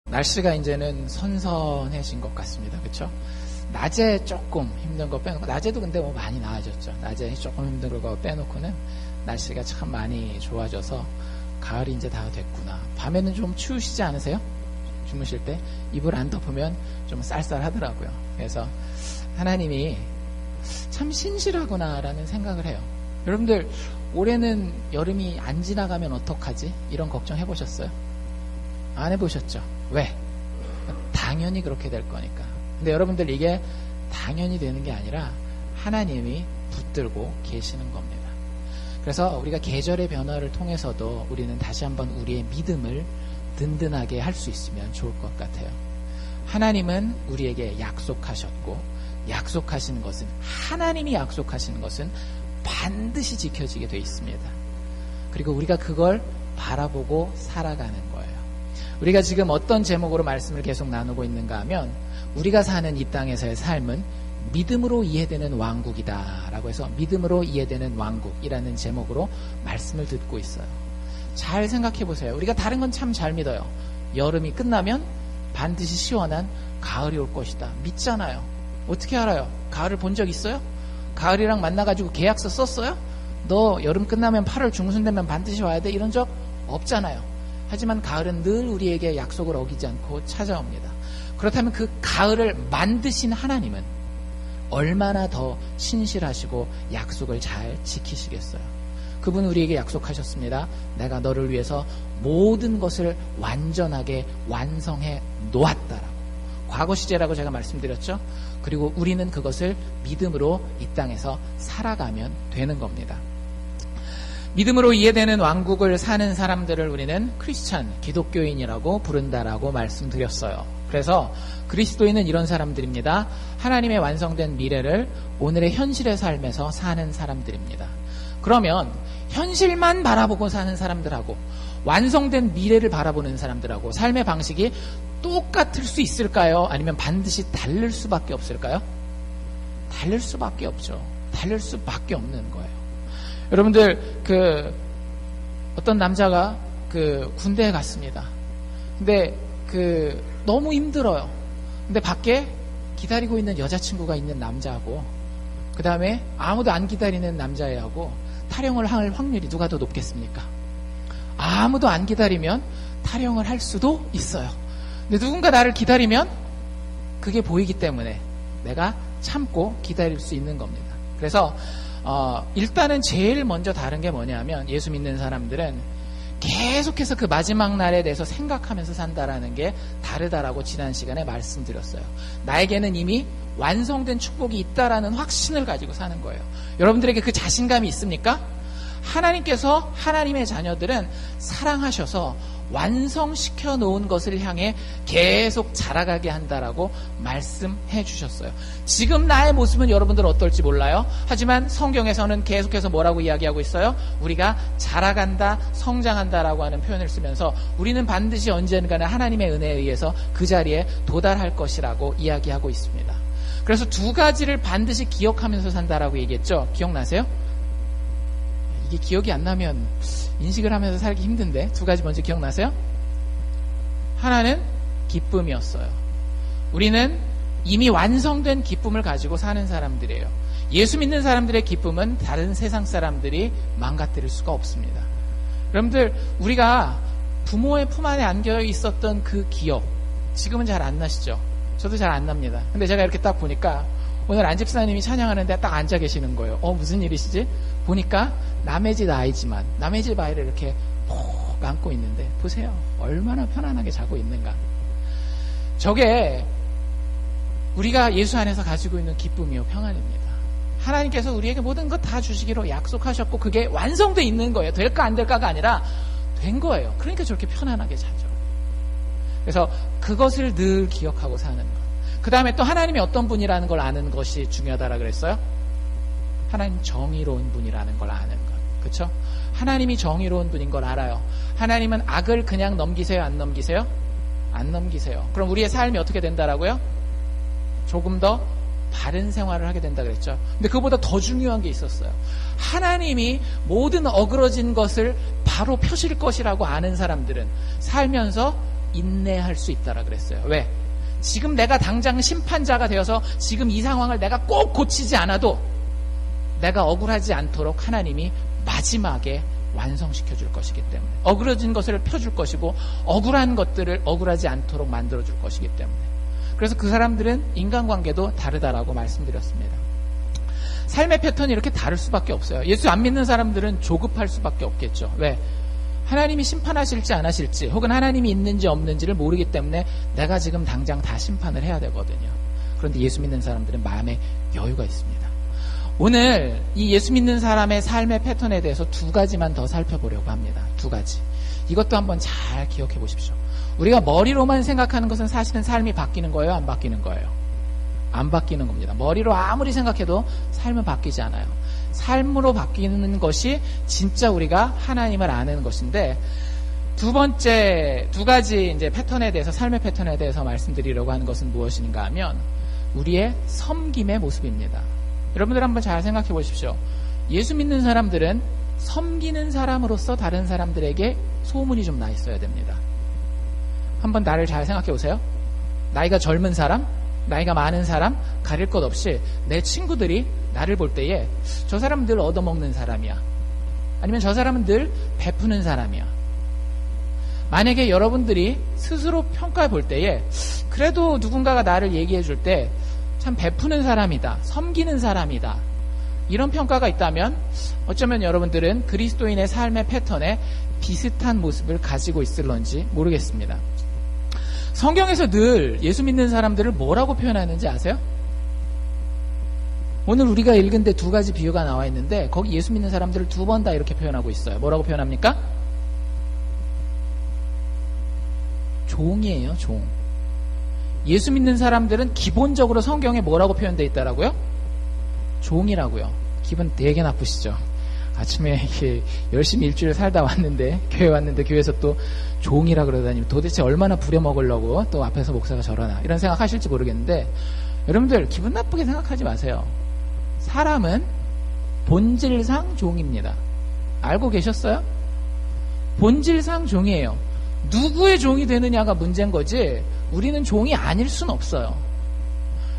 날씨가 이제는 선선해진 것 같습니다. 그렇죠? 낮에 조금 힘든 거 빼놓고, 낮에도 근데 뭐 많이 나아졌죠. 낮에 조금 힘든 거 빼놓고는 날씨가 참 많이 좋아져서 가을이 이제 다 됐구나. 밤에는 좀 추우시지 않으세요? 주무실 때 이불 안 덮으면 좀 쌀쌀하더라고요. 그래서 하나님이 참 신실하구나라는 생각을 해요. 여러분들 올해는 여름이 안 지나가면 어떡하지? 이런 걱정 해보셨어요? 안 해보셨죠? 왜? 당연히 그렇게 될 거니까. 근데 여러분들 이게 당연히 되는 게 아니라 하나님이 붙들고 계시는 겁니다. 그래서 우리가 계절의 변화를 통해서도 우리는 다시 한번 우리의 믿음을 든든하게 할 수 있으면 좋을 것 같아요. 하나님은 우리에게 약속하셨고, 약속하시는 것은, 하나님이 약속하시는 것은 반드시 지켜지게 되어 있습니다. 그리고 우리가 그걸 바라보고 살아가는 거예요. 우리가 지금 어떤 제목으로 말씀을 계속 나누고 있는가 하면, 우리가 사는 이 땅에서의 삶은 믿음으로 이해되는 왕국이다 라고 해서 믿음으로 이해되는 왕국이라는 제목으로 말씀을 듣고 있어요. 잘 생각해 보세요. 우리가 다른 건 참 잘 믿어요. 여름이 끝나면 반드시 시원한 가을이 올 것이다. 믿잖아요. 어떻게 알아요? 가을을 본 적 있어요? 가을이랑 만나가지고 계약서 썼어요? 너 여름 끝나면 8월 중순 되면 반드시 와야 돼? 이런 적 없잖아요. 하지만 가을은 늘 우리에게 약속을 어기지 않고 찾아옵니다. 그렇다면 그 가을을 만드신 하나님은 얼마나 더 신실하시고 약속을 잘 지키시겠어요. 그분은 우리에게 약속하셨습니다. 내가 너를 위해서 모든 것을 완전하게 완성해 놓았다라고. 과거 시제라고 제가 말씀드렸죠. 그리고 우리는 그것을 믿음으로 이 땅에서 살아가면 되는 겁니다. 믿음으로 이해되는 왕국을 사는 사람들을 우리는 크리스찬, 기독교인이라고 부른다라고 말씀드렸어요. 그래서 그리스도인은 이런 사람들입니다. 하나님의 완성된 미래를 오늘의 현실의 삶에서 사는 사람들입니다. 그러면 현실만 바라보고 사는 사람들하고 완성된 미래를 바라보는 사람들하고 삶의 방식이 똑같을 수 있을까요? 아니면 반드시 다를 수밖에 없을까요? 다를 수밖에 없죠. 다를 수밖에 없는 거예요. 여러분들 어떤 남자가 군대에 갔습니다. 근데 너무 힘들어요. 근데 밖에 기다리고 있는 여자친구가 있는 남자하고 그 다음에 아무도 안 기다리는 남자애하고 탈영을 할 확률이 누가 더 높겠습니까? 아무도 안 기다리면 탈영을 할 수도 있어요. 근데 누군가 나를 기다리면 그게 보이기 때문에 내가 참고 기다릴 수 있는 겁니다. 그래서 일단은 제일 먼저 다른 게 뭐냐면, 예수 믿는 사람들은 계속해서 그 마지막 날에 대해서 생각하면서 산다라는 게 다르다라고 지난 시간에 말씀드렸어요. 나에게는 이미 완성된 축복이 있다라는 확신을 가지고 사는 거예요. 여러분들에게 그 자신감이 있습니까? 하나님께서 하나님의 자녀들은 사랑하셔서 완성시켜 놓은 것을 향해 계속 자라가게 한다라고 말씀해 주셨어요. 지금 나의 모습은 여러분들 어떨지 몰라요. 하지만 성경에서는 계속해서 뭐라고 이야기하고 있어요? 우리가 자라간다, 성장한다라고 하는 표현을 쓰면서 우리는 반드시 언젠가는 하나님의 은혜에 의해서 그 자리에 도달할 것이라고 이야기하고 있습니다. 그래서 두 가지를 반드시 기억하면서 산다라고 얘기했죠. 기억나세요? 이게 기억이 안 나면 인식을 하면서 살기 힘든데, 두 가지 먼저 기억나세요? 하나는 기쁨이었어요. 우리는 이미 완성된 기쁨을 가지고 사는 사람들이에요. 예수 믿는 사람들의 기쁨은 다른 세상 사람들이 망가뜨릴 수가 없습니다. 여러분들, 우리가 부모의 품 안에 안겨 있었던 그 기억, 지금은 잘 안 나시죠? 저도 잘 안 납니다. 근데 제가 이렇게 딱 보니까 오늘 안집사님이 찬양하는데 딱 앉아 계시는 거예요. 무슨 일이시지? 보니까 남의 집 아이지만 남의 집 아이를 이렇게 푹 안고 있는데 보세요. 얼마나 편안하게 자고 있는가. 저게 우리가 예수 안에서 가지고 있는 기쁨이요, 평안입니다. 하나님께서 우리에게 모든 것 다 주시기로 약속하셨고 그게 완성되어 있는 거예요. 될까 안 될까가 아니라 된 거예요. 그러니까 저렇게 편안하게 자죠. 그래서 그것을 늘 기억하고 사는 것. 그 다음에 또 하나님이 어떤 분이라는 걸 아는 것이 중요하다라 그랬어요. 하나님 정의로운 분이라는 걸 아는 것. 그렇죠? 하나님이 정의로운 분인 걸 알아요. 하나님은 악을 그냥 넘기세요, 안 넘기세요? 안 넘기세요. 그럼 우리의 삶이 어떻게 된다라고요? 조금 더 바른 생활을 하게 된다 그랬죠. 근데 그보다 더 중요한 게 있었어요. 하나님이 모든 어그러진 것을 바로 펴실 것이라고 아는 사람들은 살면서 인내할 수 있다라 그랬어요. 왜? 지금 내가 당장 심판자가 되어서 지금 이 상황을 내가 꼭 고치지 않아도 내가 억울하지 않도록 하나님이 마지막에 완성시켜 줄 것이기 때문에, 억울해진 것을 펴줄 것이고 억울한 것들을 억울하지 않도록 만들어 줄 것이기 때문에. 그래서 그 사람들은 인간관계도 다르다라고 말씀드렸습니다. 삶의 패턴이 이렇게 다를 수밖에 없어요. 예수 안 믿는 사람들은 조급할 수밖에 없겠죠. 왜? 하나님이 심판하실지 안 하실지, 혹은 하나님이 있는지 없는지를 모르기 때문에 내가 지금 당장 다 심판을 해야 되거든요. 그런데 예수 믿는 사람들은 마음에 여유가 있습니다. 오늘 이 예수 믿는 사람의 삶의 패턴에 대해서 두 가지만 더 살펴보려고 합니다. 두 가지. 이것도 한번 잘 기억해 보십시오. 우리가 머리로만 생각하는 것은 사실은 삶이 바뀌는 거예요? 안 바뀌는 거예요? 안 바뀌는 겁니다. 머리로 아무리 생각해도 삶은 바뀌지 않아요. 삶으로 바뀌는 것이 진짜 우리가 하나님을 아는 것인데, 두 번째, 두 가지 이제 패턴에 대해서, 삶의 패턴에 대해서 말씀드리려고 하는 것은 무엇인가 하면 우리의 섬김의 모습입니다. 여러분들 한번 잘 생각해 보십시오. 예수 믿는 사람들은 섬기는 사람으로서 다른 사람들에게 소문이 좀 나 있어야 됩니다. 한번 나를 잘 생각해 보세요. 나이가 젊은 사람, 나이가 많은 사람 가릴 것 없이 내 친구들이 나를 볼 때에 저 사람은 늘 얻어먹는 사람이야, 아니면 저 사람은 늘 베푸는 사람이야. 만약에 여러분들이 스스로 평가해 볼 때에 그래도 누군가가 나를 얘기해 줄 때 참 베푸는 사람이다, 섬기는 사람이다, 이런 평가가 있다면 어쩌면 여러분들은 그리스도인의 삶의 패턴에 비슷한 모습을 가지고 있을런지 모르겠습니다. 성경에서 늘 예수 믿는 사람들을 뭐라고 표현하는지 아세요? 오늘 우리가 읽은 데 두 가지 비유가 나와 있는데 거기 예수 믿는 사람들을 두 번 다 이렇게 표현하고 있어요. 뭐라고 표현합니까? 종이에요, 종. 예수 믿는 사람들은 기본적으로 성경에 뭐라고 표현되어 있다라고요? 종이라고요. 기분 되게 나쁘시죠? 아침에 이렇게 열심히 일주일 살다 왔는데, 교회 왔는데 교회에서 또 종이라 그러다니 도대체 얼마나 부려먹으려고 또 앞에서 목사가 저러나, 이런 생각 하실지 모르겠는데, 여러분들 기분 나쁘게 생각하지 마세요. 사람은 본질상 종입니다. 알고 계셨어요? 본질상 종이에요. 누구의 종이 되느냐가 문제인 거지 우리는 종이 아닐 수는 없어요.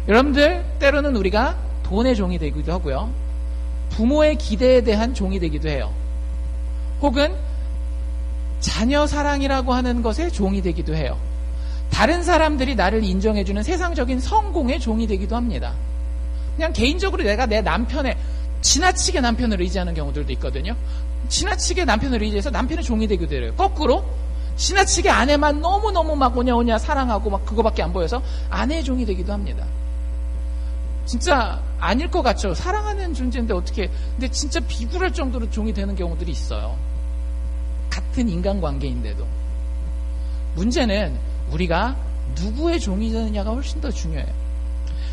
여러분들, 때로는 우리가 돈의 종이 되기도 하고요, 부모의 기대에 대한 종이 되기도 해요. 혹은 자녀 사랑이라고 하는 것에 종이 되기도 해요. 다른 사람들이 나를 인정해주는 세상적인 성공의 종이 되기도 합니다. 그냥 개인적으로 내가 내 남편의, 지나치게 남편을 의지하는 경우들도 있거든요. 지나치게 남편을 의지해서 남편의 종이 되기도 해요. 거꾸로 지나치게 아내만 너무너무 막 오냐오냐 사랑하고 막 그거밖에 안 보여서 아내의 종이 되기도 합니다. 진짜 아닐 것 같죠? 사랑하는 존재인데 어떻게, 근데 진짜 비굴할 정도로 종이 되는 경우들이 있어요. 같은 인간관계인데도. 문제는 우리가 누구의 종이 되느냐가 훨씬 더 중요해요.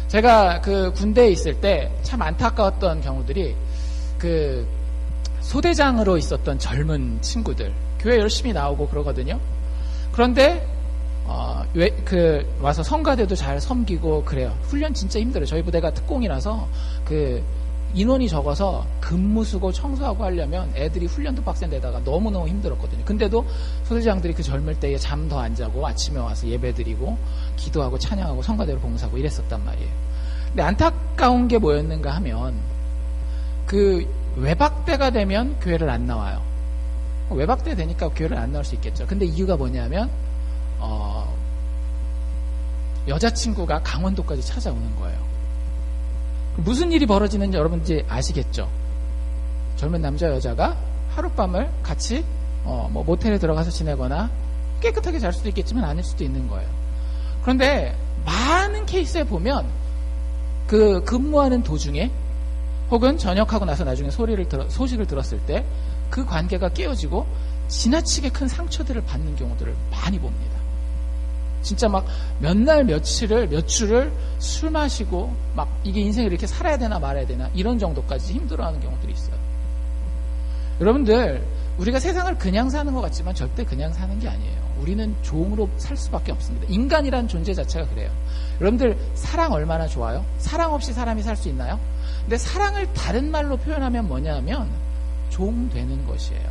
제가 그 군대에 있을 때 참 안타까웠던 경우들이, 그 소대장으로 있었던 젊은 친구들, 교회 열심히 나오고 그러거든요. 그런데 와서 성가대도 잘 섬기고 그래요. 훈련 진짜 힘들어요. 저희 부대가 특공이라서 그 인원이 적어서 근무수고 청소하고 하려면 애들이 훈련도 빡센데다가 너무너무 힘들었거든요. 근데도 소대장들이 그 젊을 때에 잠 더 안 자고 아침에 와서 예배드리고 기도하고 찬양하고 성가대로 봉사하고 이랬었단 말이에요. 근데 안타까운 게 뭐였는가 하면, 그 외박대가 되면 교회를 안 나와요. 외박대 되니까 교회를 안 나올 수 있겠죠. 근데 이유가 뭐냐면 여자친구가 강원도까지 찾아오는 거예요. 무슨 일이 벌어지는지 여러분들이 아시겠죠? 젊은 남자 여자가 하룻밤을 같이 모텔에 들어가서 지내거나, 깨끗하게 잘 수도 있겠지만 아닐 수도 있는 거예요. 그런데 많은 케이스에 보면 그 근무하는 도중에, 혹은 전역하고 나서 나중에 소식을 들었을 때 그 관계가 깨어지고 지나치게 큰 상처들을 받는 경우들을 많이 봅니다. 진짜 막 몇 날 몇 주를 술 마시고 막 이게 인생을 이렇게 살아야 되나 말아야 되나 이런 정도까지 힘들어하는 경우들이 있어요. 여러분들, 우리가 세상을 그냥 사는 것 같지만 절대 그냥 사는 게 아니에요. 우리는 종으로 살 수밖에 없습니다. 인간이란 존재 자체가 그래요. 여러분들, 사랑 얼마나 좋아요? 사랑 없이 사람이 살 수 있나요? 근데 사랑을 다른 말로 표현하면 뭐냐 하면 종 되는 것이에요.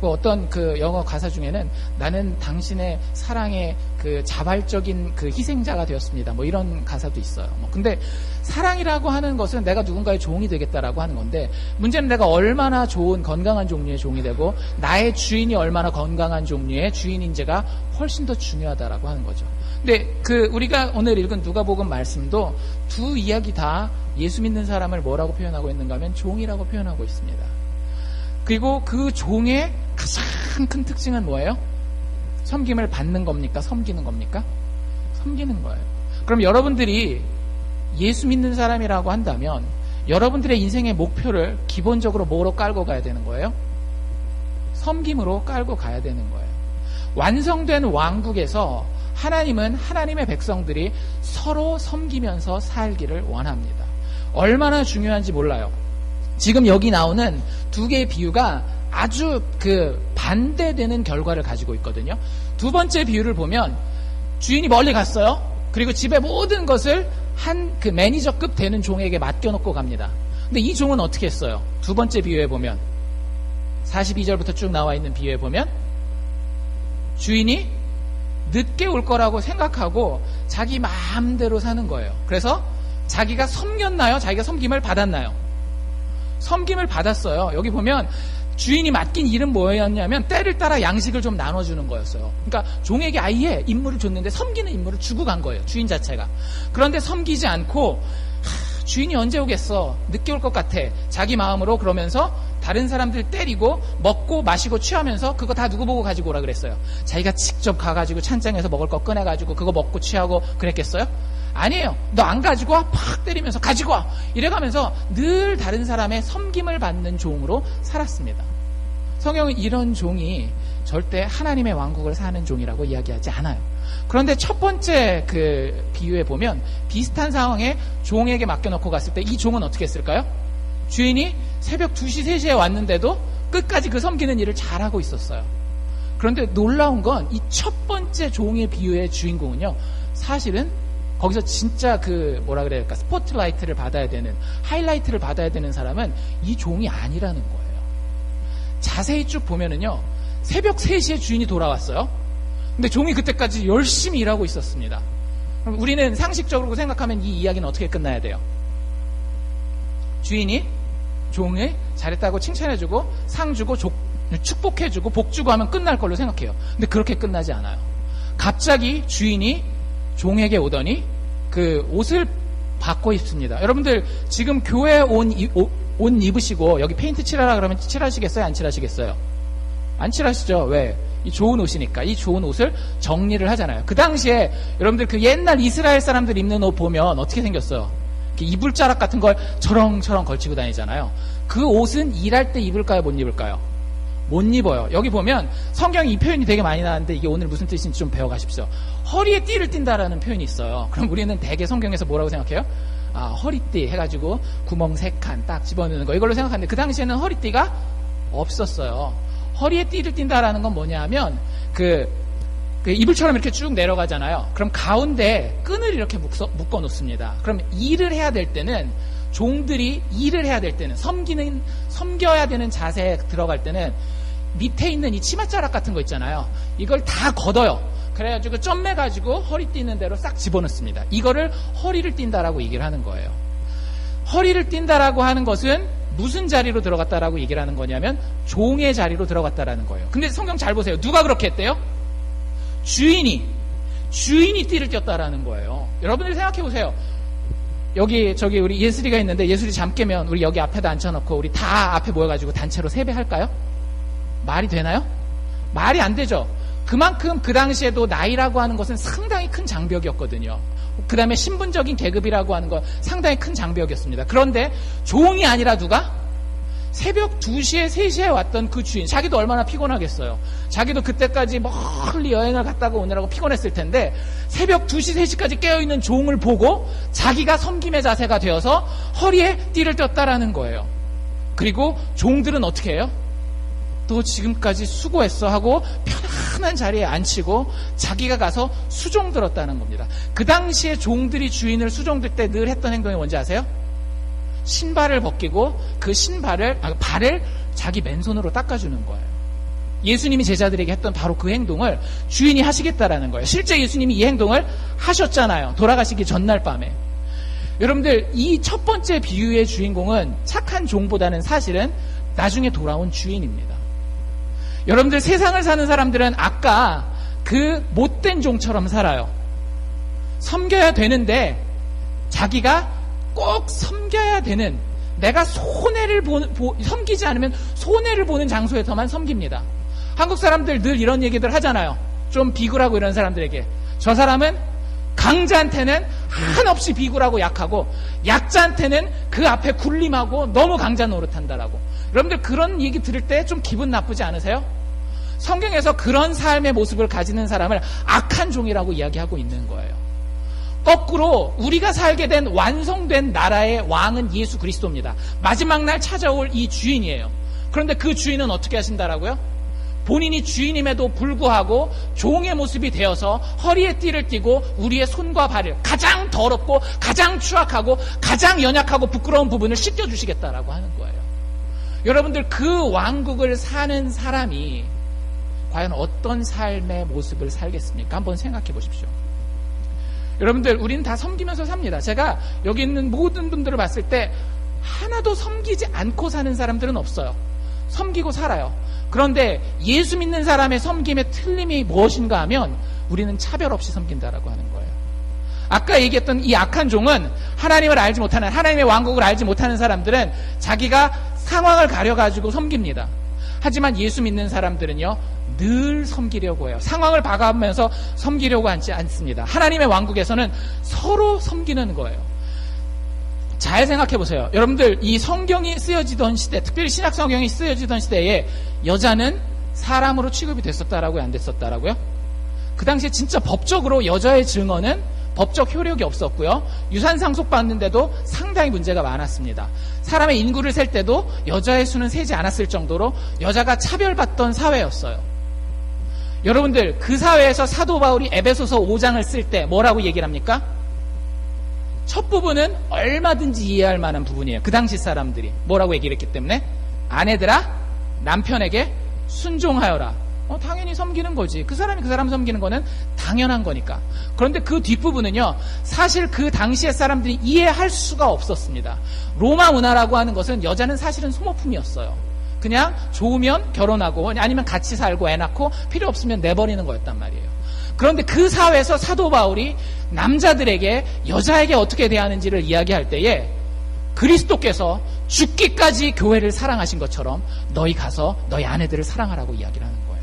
뭐 어떤 그 영어 가사 중에는 나는 당신의 사랑의 그 자발적인 그 희생자가 되었습니다. 뭐 이런 가사도 있어요. 근데 사랑이라고 하는 것은 내가 누군가의 종이 되겠다라고 하는 건데, 문제는 내가 얼마나 좋은 건강한 종류의 종이 되고 나의 주인이 얼마나 건강한 종류의 주인인지가 훨씬 더 중요하다라고 하는 거죠. 근데 그 우리가 오늘 읽은 누가복음 말씀도 두 이야기 다 예수 믿는 사람을 뭐라고 표현하고 있는가 하면 종이라고 표현하고 있습니다. 그리고 그 종의 가장 큰 특징은 뭐예요? 섬김을 받는 겁니까? 섬기는 겁니까? 섬기는 거예요. 그럼 여러분들이 예수 믿는 사람이라고 한다면 여러분들의 인생의 목표를 기본적으로 뭐로 깔고 가야 되는 거예요? 섬김으로 깔고 가야 되는 거예요. 완성된 왕국에서 하나님은 하나님의 백성들이 서로 섬기면서 살기를 원합니다. 얼마나 중요한지 몰라요. 지금 여기 나오는 두 개의 비유가 아주 그 반대되는 결과를 가지고 있거든요. 두 번째 비유를 보면 주인이 멀리 갔어요. 그리고 집의 모든 것을 한 그 매니저급 되는 종에게 맡겨놓고 갑니다. 근데 이 종은 어떻게 했어요? 두 번째 비유에 보면 42절부터 쭉 나와 있는 비유에 보면 주인이 늦게 올 거라고 생각하고 자기 마음대로 사는 거예요. 그래서 자기가 섬겼나요? 자기가 섬김을 받았나요? 섬김을 받았어요. 여기 보면 주인이 맡긴 일은 뭐였냐면 때를 따라 양식을 좀 나눠주는 거였어요. 그러니까 종에게 아예 임무를 줬는데 섬기는 임무를 주고 간 거예요. 주인 자체가. 그런데 섬기지 않고 주인이 언제 오겠어? 늦게 올 것 같아. 자기 마음으로 그러면서 다른 사람들 때리고 먹고 마시고 취하면서 그거 다 누구 보고 가지고 오라 그랬어요? 자기가 직접 가가지고 찬장에서 먹을 거 꺼내가지고 그거 먹고 취하고 그랬겠어요? 아니에요. 너 안 가지고 와? 팍 때리면서 가지고 와! 이래가면서 늘 다른 사람의 섬김을 받는 종으로 살았습니다. 성경은 이런 종이 절대 하나님의 왕국을 사는 종이라고 이야기하지 않아요. 그런데 첫 번째 그 비유에 보면 비슷한 상황에 종에게 맡겨놓고 갔을 때 이 종은 어떻게 했을까요? 주인이 새벽 2시, 3시에 왔는데도 끝까지 그 섬기는 일을 잘하고 있었어요. 그런데 놀라운 건 이 첫 번째 종의 비유의 주인공은요, 사실은 거기서 진짜 그 뭐라 그래야 될까, 스포트라이트를 받아야 되는, 하이라이트를 받아야 되는 사람은 이 종이 아니라는 거예요. 자세히 쭉 보면은요, 새벽 3시에 주인이 돌아왔어요. 근데 종이 그때까지 열심히 일하고 있었습니다. 그럼 우리는 상식적으로 생각하면 이 이야기는 어떻게 끝나야 돼요? 주인이 종을 잘했다고 칭찬해주고 상 주고 축복해주고 복 주고 하면 끝날 걸로 생각해요. 근데 그렇게 끝나지 않아요. 갑자기 주인이 종에게 오더니 그 옷을 바꿔 입습니다. 여러분들 지금 교회 옷 입으시고 여기 페인트 칠하라 그러면 칠하시겠어요? 안 칠하시겠어요? 안 칠하시죠? 왜? 이 좋은 옷이니까. 이 좋은 옷을 정리를 하잖아요. 그 당시에 여러분들 그 옛날 이스라엘 사람들 입는 옷 보면 어떻게 생겼어요? 이불자락 같은 걸 저렁저렁 걸치고 다니잖아요. 그 옷은 일할 때 입을까요? 못 입을까요? 못 입어요. 여기 보면 성경에 이 표현이 되게 많이 나왔는데 이게 오늘 무슨 뜻인지 좀 배워가십시오. 허리에 띠를 띈다라는 표현이 있어요. 그럼 우리는 대개 성경에서 뭐라고 생각해요? 아, 허리띠 해가지고 구멍 3칸 딱 집어넣는 거, 이걸로 생각하는데 그 당시에는 허리띠가 없었어요. 허리에 띠를 띈다라는 건 뭐냐 하면 그 이불처럼 이렇게 쭉 내려가잖아요. 그럼 가운데 끈을 이렇게 묶어 놓습니다. 그럼 일을 해야 될 때는, 종들이 일을 해야 될 때는, 섬겨야 되는 자세에 들어갈 때는 밑에 있는 이 치맛자락 같은 거 있잖아요. 이걸 다 걷어요. 그래가지고 점매가지고 허리 띠는 대로 싹 집어넣습니다. 이거를 허리를 띈다라고 얘기를 하는 거예요. 허리를 띈다라고 하는 것은 무슨 자리로 들어갔다라고 얘기를 하는 거냐면 종의 자리로 들어갔다라는 거예요. 근데 성경 잘 보세요. 누가 그렇게 했대요? 주인이 띠를 띄었다라는 거예요. 여러분들 생각해 보세요. 저기 우리 예슬이가 있는데 예슬이 잠 깨면 우리 여기 앞에다 앉혀놓고 우리 다 앞에 모여가지고 단체로 세배할까요? 말이 되나요? 말이 안 되죠. 그만큼 그 당시에도 나이라고 하는 것은 상당히 큰 장벽이었거든요. 그 다음에 신분적인 계급이라고 하는 건 상당히 큰 장벽이었습니다. 그런데 종이 아니라 누가? 새벽 2시에 3시에 왔던 그 주인, 자기도 얼마나 피곤하겠어요. 자기도 그때까지 멀리 여행을 갔다가 오느라고 피곤했을 텐데 새벽 2시, 3시까지 깨어있는 종을 보고 자기가 섬김의 자세가 되어서 허리에 띠를 떴다라는 거예요. 그리고 종들은 어떻게 해요? 또 지금까지 수고했어 하고 편안한 자리에 앉히고 자기가 가서 수종 들었다는 겁니다. 그 당시에 종들이 주인을 수종들 때 늘 했던 행동이 뭔지 아세요? 신발을 벗기고 그 발을 자기 맨손으로 닦아주는 거예요. 예수님이 제자들에게 했던 바로 그 행동을 주인이 하시겠다라는 거예요. 실제 예수님이 이 행동을 하셨잖아요. 돌아가시기 전날 밤에. 여러분들, 이 첫 번째 비유의 주인공은 착한 종보다는 사실은 나중에 돌아온 주인입니다. 여러분들, 세상을 사는 사람들은 아까 그 못된 종처럼 살아요. 섬겨야 되는데 자기가 꼭 섬겨야 되는, 내가 섬기지 않으면 손해를 보는 장소에서만 섬깁니다. 한국 사람들 늘 이런 얘기들 하잖아요. 좀 비굴하고 이런 사람들에게. 저 사람은 강자한테는 한없이 비굴하고 약하고 약자한테는 그 앞에 군림하고 너무 강자 노릇한다라고. 여러분들 그런 얘기 들을 때 좀 기분 나쁘지 않으세요? 성경에서 그런 삶의 모습을 가지는 사람을 악한 종이라고 이야기하고 있는 거예요. 거꾸로 우리가 살게 된 완성된 나라의 왕은 예수 그리스도입니다. 마지막 날 찾아올 이 주인이에요. 그런데 그 주인은 어떻게 하신다라고요? 본인이 주인임에도 불구하고 종의 모습이 되어서 허리에 띠를 띠고 우리의 손과 발을, 가장 더럽고 가장 추악하고 가장 연약하고 부끄러운 부분을 씻겨주시겠다라고 하는 거예요. 여러분들, 그 왕국을 사는 사람이 과연 어떤 삶의 모습을 살겠습니까? 한번 생각해 보십시오. 여러분들, 우리는 다 섬기면서 삽니다. 제가 여기 있는 모든 분들을 봤을 때 하나도 섬기지 않고 사는 사람들은 없어요. 섬기고 살아요. 그런데 예수 믿는 사람의 섬김의 틀림이 무엇인가 하면 우리는 차별 없이 섬긴다라고 하는 거예요. 아까 얘기했던 이 악한 종은 하나님을 알지 못하는, 하나님의 왕국을 알지 못하는 사람들은 자기가 상황을 가려가지고 섬깁니다. 하지만 예수 믿는 사람들은요, 늘 섬기려고 해요. 상황을 봐가면서 섬기려고 하지 않습니다. 하나님의 왕국에서는 서로 섬기는 거예요. 잘 생각해 보세요. 여러분들, 이 성경이 쓰여지던 시대, 특별히 신약 성경이 쓰여지던 시대에 여자는 사람으로 취급이 됐었다라고요, 안 됐었다라고요? 그 당시에 진짜 법적으로 여자의 증언은 법적 효력이 없었고요. 유산 상속받는데도 상당히 문제가 많았습니다. 사람의 인구를 셀 때도 여자의 수는 세지 않았을 정도로 여자가 차별받던 사회였어요. 여러분들, 그 사회에서 사도 바울이 에베소서 5장을 쓸 때 뭐라고 얘기를 합니까? 첫 부분은 얼마든지 이해할 만한 부분이에요. 그 당시 사람들이 뭐라고 얘기를 했기 때문에, 아내들아 남편에게 순종하여라. 당연히 섬기는 거지. 그 사람이 그 사람 섬기는 거는 당연한 거니까. 그런데 그 뒷부분은요, 사실 그 당시의 사람들이 이해할 수가 없었습니다. 로마 문화라고 하는 것은 여자는 사실은 소모품이었어요. 그냥 좋으면 결혼하고 아니면 같이 살고 애 낳고 필요 없으면 내버리는 거였단 말이에요. 그런데 그 사회에서 사도 바울이 남자들에게, 여자에게 어떻게 대하는지를 이야기할 때에 그리스도께서 죽기까지 교회를 사랑하신 것처럼 너희 가서 너희 아내들을 사랑하라고 이야기를 하는 거예요.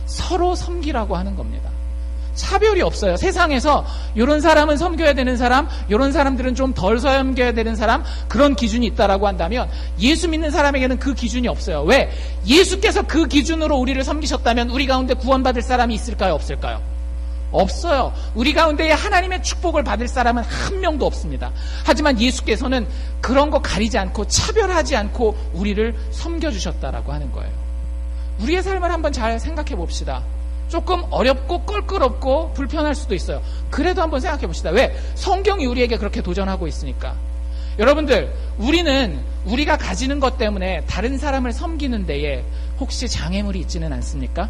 서로 섬기라고 하는 겁니다. 차별이 없어요. 세상에서 이런 사람은 섬겨야 되는 사람, 이런 사람들은 좀 덜 섬겨야 되는 사람, 그런 기준이 있다라고 한다면 예수 믿는 사람에게는 그 기준이 없어요. 왜? 예수께서 그 기준으로 우리를 섬기셨다면 우리 가운데 구원받을 사람이 있을까요? 없을까요? 없어요. 우리 가운데에 하나님의 축복을 받을 사람은 한 명도 없습니다. 하지만 예수께서는 그런 거 가리지 않고 차별하지 않고 우리를 섬겨주셨다라고 하는 거예요. 우리의 삶을 한번 잘 생각해 봅시다. 조금 어렵고 껄끄럽고 불편할 수도 있어요. 그래도 한번 생각해 봅시다. 왜? 성경이 우리에게 그렇게 도전하고 있으니까. 여러분들, 우리는 우리가 가지는 것 때문에 다른 사람을 섬기는 데에 혹시 장애물이 있지는 않습니까?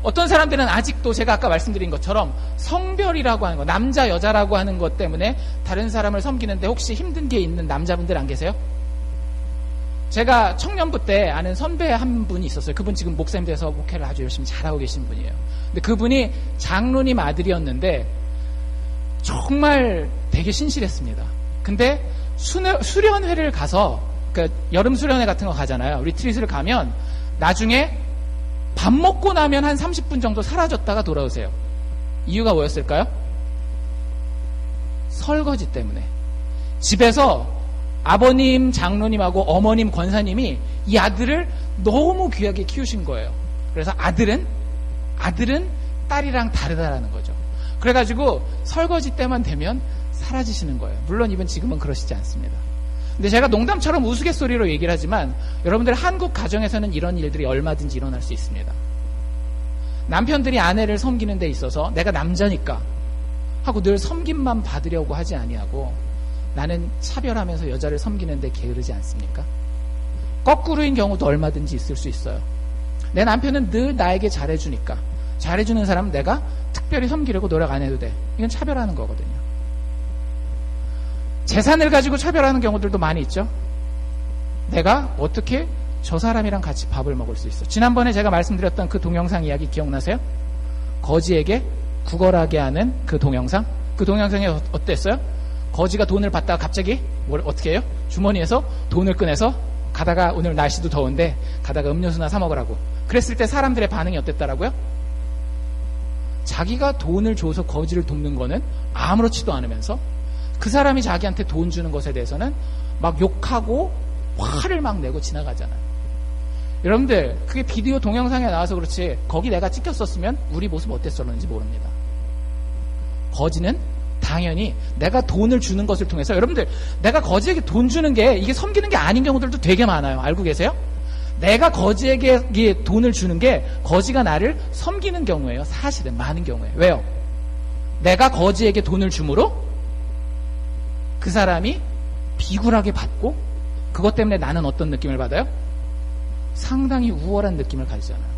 어떤 사람들은 아직도 제가 아까 말씀드린 것처럼 성별이라고 하는 거, 남자 여자라고 하는 것 때문에 다른 사람을 섬기는데 혹시 힘든 게 있는 남자분들 안 계세요? 제가 청년부 때 아는 선배 한 분이 있었어요. 그분 지금 목사님 돼서 목회를 아주 열심히 잘하고 계신 분이에요. 근데 그분이 장로님 아들이었는데 정말 되게 신실했습니다. 근데 수련회를 가서, 그러니까 여름 수련회 같은 거 가잖아요. 리트릿을 가면 나중에 밥 먹고 나면 한 30분 정도 사라졌다가 돌아오세요. 이유가 뭐였을까요? 설거지 때문에. 집에서 아버님 장로님하고 어머님 권사님이 이 아들을 너무 귀하게 키우신 거예요. 그래서 아들은 딸이랑 다르다라는 거죠. 그래가지고 설거지 때만 되면 사라지시는 거예요. 물론 이분 지금은 그러시지 않습니다. 근데 제가 농담처럼 우스갯소리로 얘기를 하지만 여러분들, 한국 가정에서는 이런 일들이 얼마든지 일어날 수 있습니다. 남편들이 아내를 섬기는 데 있어서 내가 남자니까 하고 늘 섬김만 받으려고 하지 아니하고 나는 차별하면서 여자를 섬기는 데 게으르지 않습니까? 거꾸로인 경우도 얼마든지 있을 수 있어요. 내 남편은 늘 나에게 잘해주니까 잘해주는 사람은 내가 특별히 섬기려고 노력 안 해도 돼. 이건 차별하는 거거든요. 재산을 가지고 차별하는 경우들도 많이 있죠. 내가 어떻게 저 사람이랑 같이 밥을 먹을 수 있어. 지난번에 제가 말씀드렸던 그 동영상 이야기 기억나세요? 거지에게 구걸하게 하는 그 동영상. 그 동영상이 어땠어요? 거지가 돈을 받다가 갑자기 뭘 어떻게 해요? 주머니에서 돈을 꺼내서 가다가 오늘 날씨도 더운데 가다가 음료수나 사 먹으라고. 그랬을 때 사람들의 반응이 어땠다라고요? 자기가 돈을 줘서 거지를 돕는 거는 아무렇지도 않으면서 그 사람이 자기한테 돈 주는 것에 대해서는 막 욕하고 화를 막 내고 지나가잖아요. 여러분들 그게 비디오 동영상에 나와서 그렇지 거기 내가 찍혔었으면 우리 모습 어땠었는지 모릅니다. 거지는 당연히 내가 돈을 주는 것을 통해서, 여러분들 내가 거지에게 돈 주는 게 이게 섬기는 게 아닌 경우들도 되게 많아요. 알고 계세요? 내가 거지에게 돈을 주는 게 거지가 나를 섬기는 경우예요. 사실은 많은 경우에. 왜요? 내가 거지에게 돈을 줌으로 그 사람이 비굴하게 받고 그것 때문에 나는 어떤 느낌을 받아요? 상당히 우월한 느낌을 가지잖아요.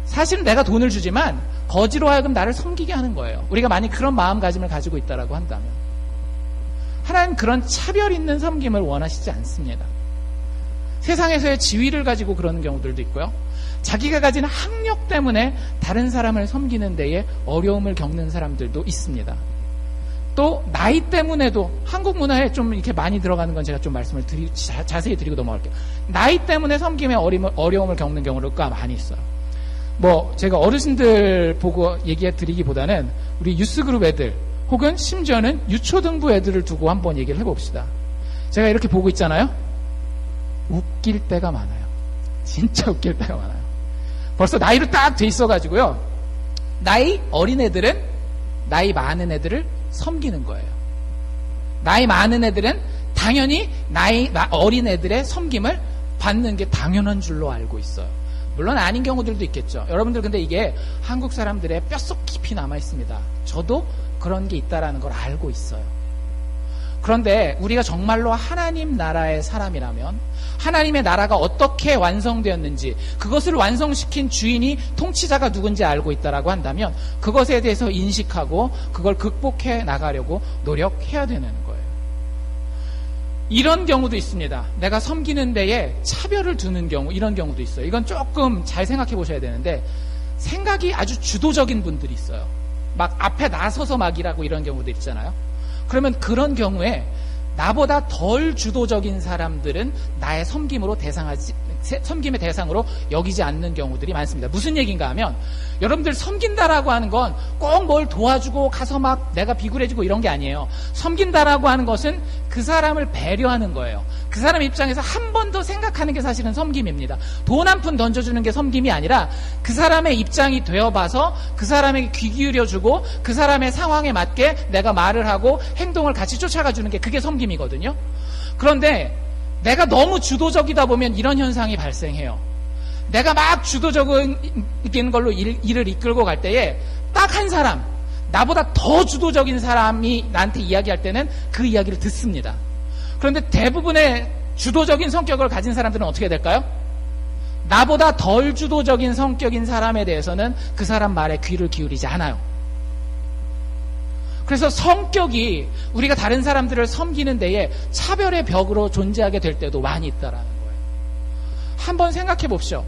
사실은 내가 돈을 주지만 거지로 하여금 나를 섬기게 하는 거예요. 우리가 만약 그런 마음가짐을 가지고 있다라고 한다면 하나님 그런 차별 있는 섬김을 원하시지 않습니다. 세상에서의 지위를 가지고 그러는 경우들도 있고요. 자기가 가진 학력 때문에 다른 사람을 섬기는 데에 어려움을 겪는 사람들도 있습니다. 또 나이 때문에도 한국 문화에 좀 이렇게 많이 들어가는 건 제가 좀 말씀을 자세히 드리고 넘어갈게요. 나이 때문에 섬김에 어려움을 겪는 경우가 많이 있어요. 뭐 제가 어르신들 보고 얘기해 드리기보다는 우리 유스그룹 애들 혹은 심지어는 유초등부 애들을 두고 한번 얘기를 해봅시다. 제가 이렇게 보고 있잖아요. 웃길 때가 많아요. 진짜 웃길 때가 많아요. 벌써 나이로 딱 돼 있어가지고요. 나이 어린 애들은 나이 많은 애들을 섬기는 거예요. 나이 많은 애들은 당연히 나이 어린 애들의 섬김을 받는 게 당연한 줄로 알고 있어요. 물론 아닌 경우들도 있겠죠. 여러분들 근데 이게 한국 사람들의 뼛속 깊이 남아 있습니다. 저도 그런 게 있다라는 걸 알고 있어요. 그런데 우리가 정말로 하나님 나라의 사람이라면 하나님의 나라가 어떻게 완성되었는지 그것을 완성시킨 주인이 통치자가 누군지 알고 있다라고 한다면 그것에 대해서 인식하고 그걸 극복해 나가려고 노력해야 되는 거예요. 이런 경우도 있습니다. 내가 섬기는 데에 차별을 두는 경우, 이런 경우도 있어요. 이건 조금 잘 생각해 보셔야 되는데 생각이 아주 주도적인 분들이 있어요. 막 앞에 나서서 막 일하고 이런 경우도 있잖아요. 그러면 그런 경우에 나보다 덜 주도적인 사람들은 나의 섬김의 대상으로 여기지 않는 경우들이 많습니다. 무슨 얘기인가 하면 여러분들 섬긴다라고 하는 건 꼭 뭘 도와주고 가서 막 내가 비굴해지고 이런 게 아니에요. 섬긴다라고 하는 것은 그 사람을 배려하는 거예요. 그 사람 입장에서 한 번 더 생각하는 게 사실은 섬김입니다. 돈 한 푼 던져주는 게 섬김이 아니라 그 사람의 입장이 되어봐서 그 사람에게 귀 기울여주고 그 사람의 상황에 맞게 내가 말을 하고 행동을 같이 쫓아가주는 게 그게 섬김이거든요. 그런데 내가 너무 주도적이다 보면 이런 현상이 발생해요. 내가 막 주도적인 걸로 일을 이끌고 갈 때에 딱 한 사람, 나보다 더 주도적인 사람이 나한테 이야기할 때는 그 이야기를 듣습니다. 그런데 대부분의 주도적인 성격을 가진 사람들은 어떻게 될까요? 나보다 덜 주도적인 성격인 사람에 대해서는 그 사람 말에 귀를 기울이지 않아요. 그래서 성격이 우리가 다른 사람들을 섬기는 데에 차별의 벽으로 존재하게 될 때도 많이 있다라는 거예요. 한번 생각해 봅시오.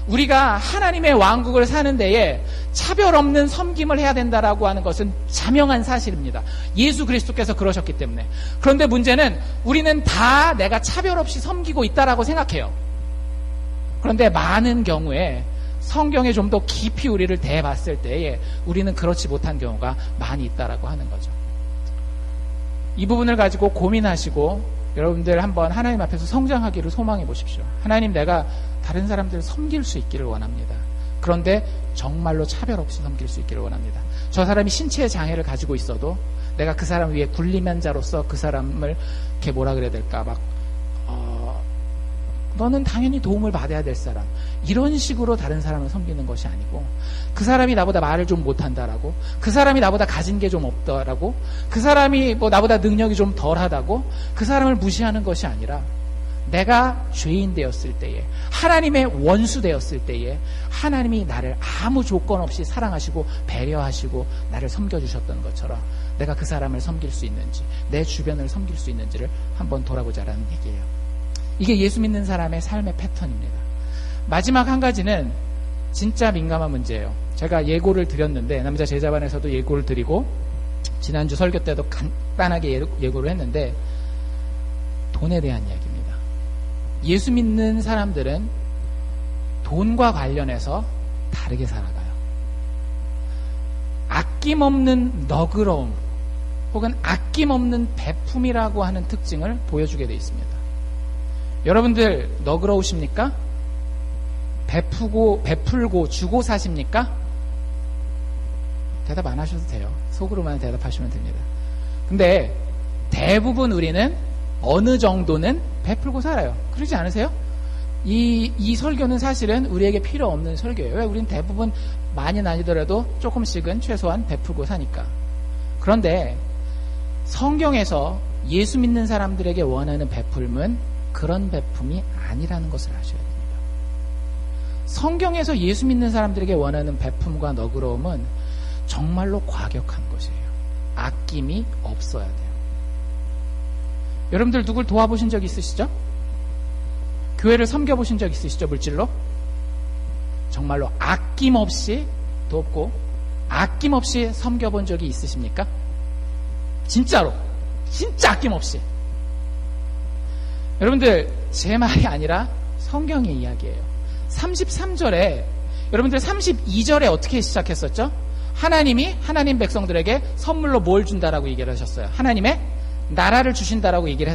우리가 하나님의 왕국을 사는 데에 차별 없는 섬김을 해야 된다라고 하는 것은 자명한 사실입니다. 예수 그리스도께서 그러셨기 때문에. 그런데 문제는 우리는 다 내가 차별 없이 섬기고 있다라고 생각해요. 그런데 많은 경우에 성경에 좀 더 깊이 우리를 대봤을 때에 우리는 그렇지 못한 경우가 많이 있다라고 하는 거죠. 이 부분을 가지고 고민하시고 여러분들 한번 하나님 앞에서 성장하기를 소망해 보십시오. 하나님, 내가 다른 사람들을 섬길 수 있기를 원합니다. 그런데 정말로 차별 없이 섬길 수 있기를 원합니다. 저 사람이 신체의 장애를 가지고 있어도 내가 그 사람 위에 군림한 자로서 그 사람을 이렇게 뭐라 그래야 될까, 막 너는 당연히 도움을 받아야 될 사람, 이런 식으로 다른 사람을 섬기는 것이 아니고, 그 사람이 나보다 말을 좀 못한다라고, 그 사람이 나보다 가진 게 좀 없다라고, 그 사람이 뭐 나보다 능력이 좀 덜하다고 그 사람을 무시하는 것이 아니라 내가 죄인 되었을 때에, 하나님의 원수 되었을 때에 하나님이 나를 아무 조건 없이 사랑하시고 배려하시고 나를 섬겨주셨던 것처럼 내가 그 사람을 섬길 수 있는지, 내 주변을 섬길 수 있는지를 한번 돌아보자라는 얘기예요. 이게 예수 믿는 사람의 삶의 패턴입니다. 마지막 한 가지는 진짜 민감한 문제예요. 제가 예고를 드렸는데, 남자 제자반에서도 예고를 드리고 지난주 설교 때도 간단하게 예고를 했는데, 돈에 대한 이야기입니다. 예수 믿는 사람들은 돈과 관련해서 다르게 살아가요. 아낌없는 너그러움 혹은 아낌없는 베품이라고 하는 특징을 보여주게 되어 있습니다. 여러분들 너그러우십니까? 베풀고 주고 사십니까? 대답 안 하셔도 돼요. 속으로만 대답하시면 됩니다. 근데 대부분 우리는 어느 정도는 베풀고 살아요. 그러지 않으세요? 이 설교는 사실은 우리에게 필요 없는 설교예요. 왜? 우리는 대부분 많이는 아니더라도 조금씩은 최소한 베풀고 사니까. 그런데 성경에서 예수 믿는 사람들에게 원하는 베풀음은 그런 베품이 아니라는 것을 아셔야 됩니다. 성경에서 예수 믿는 사람들에게 원하는 베품과 너그러움은 정말로 과격한 것이에요. 아낌이 없어야 돼요. 여러분들 누굴 도와보신 적 있으시죠? 교회를 섬겨보신 적 있으시죠? 물질로? 정말로 아낌없이 돕고 아낌없이 섬겨본 적이 있으십니까? 진짜로, 진짜 아낌없이. 여러분들 제 말이 아니라 성경의 이야기예요. 33절에, 여러분들 32절에 어떻게 시작했었죠? 하나님이 하나님 백성들에게 선물로 뭘 준다라고 얘기를 하셨어요. 하나님의 나라를 주신다라고 얘기가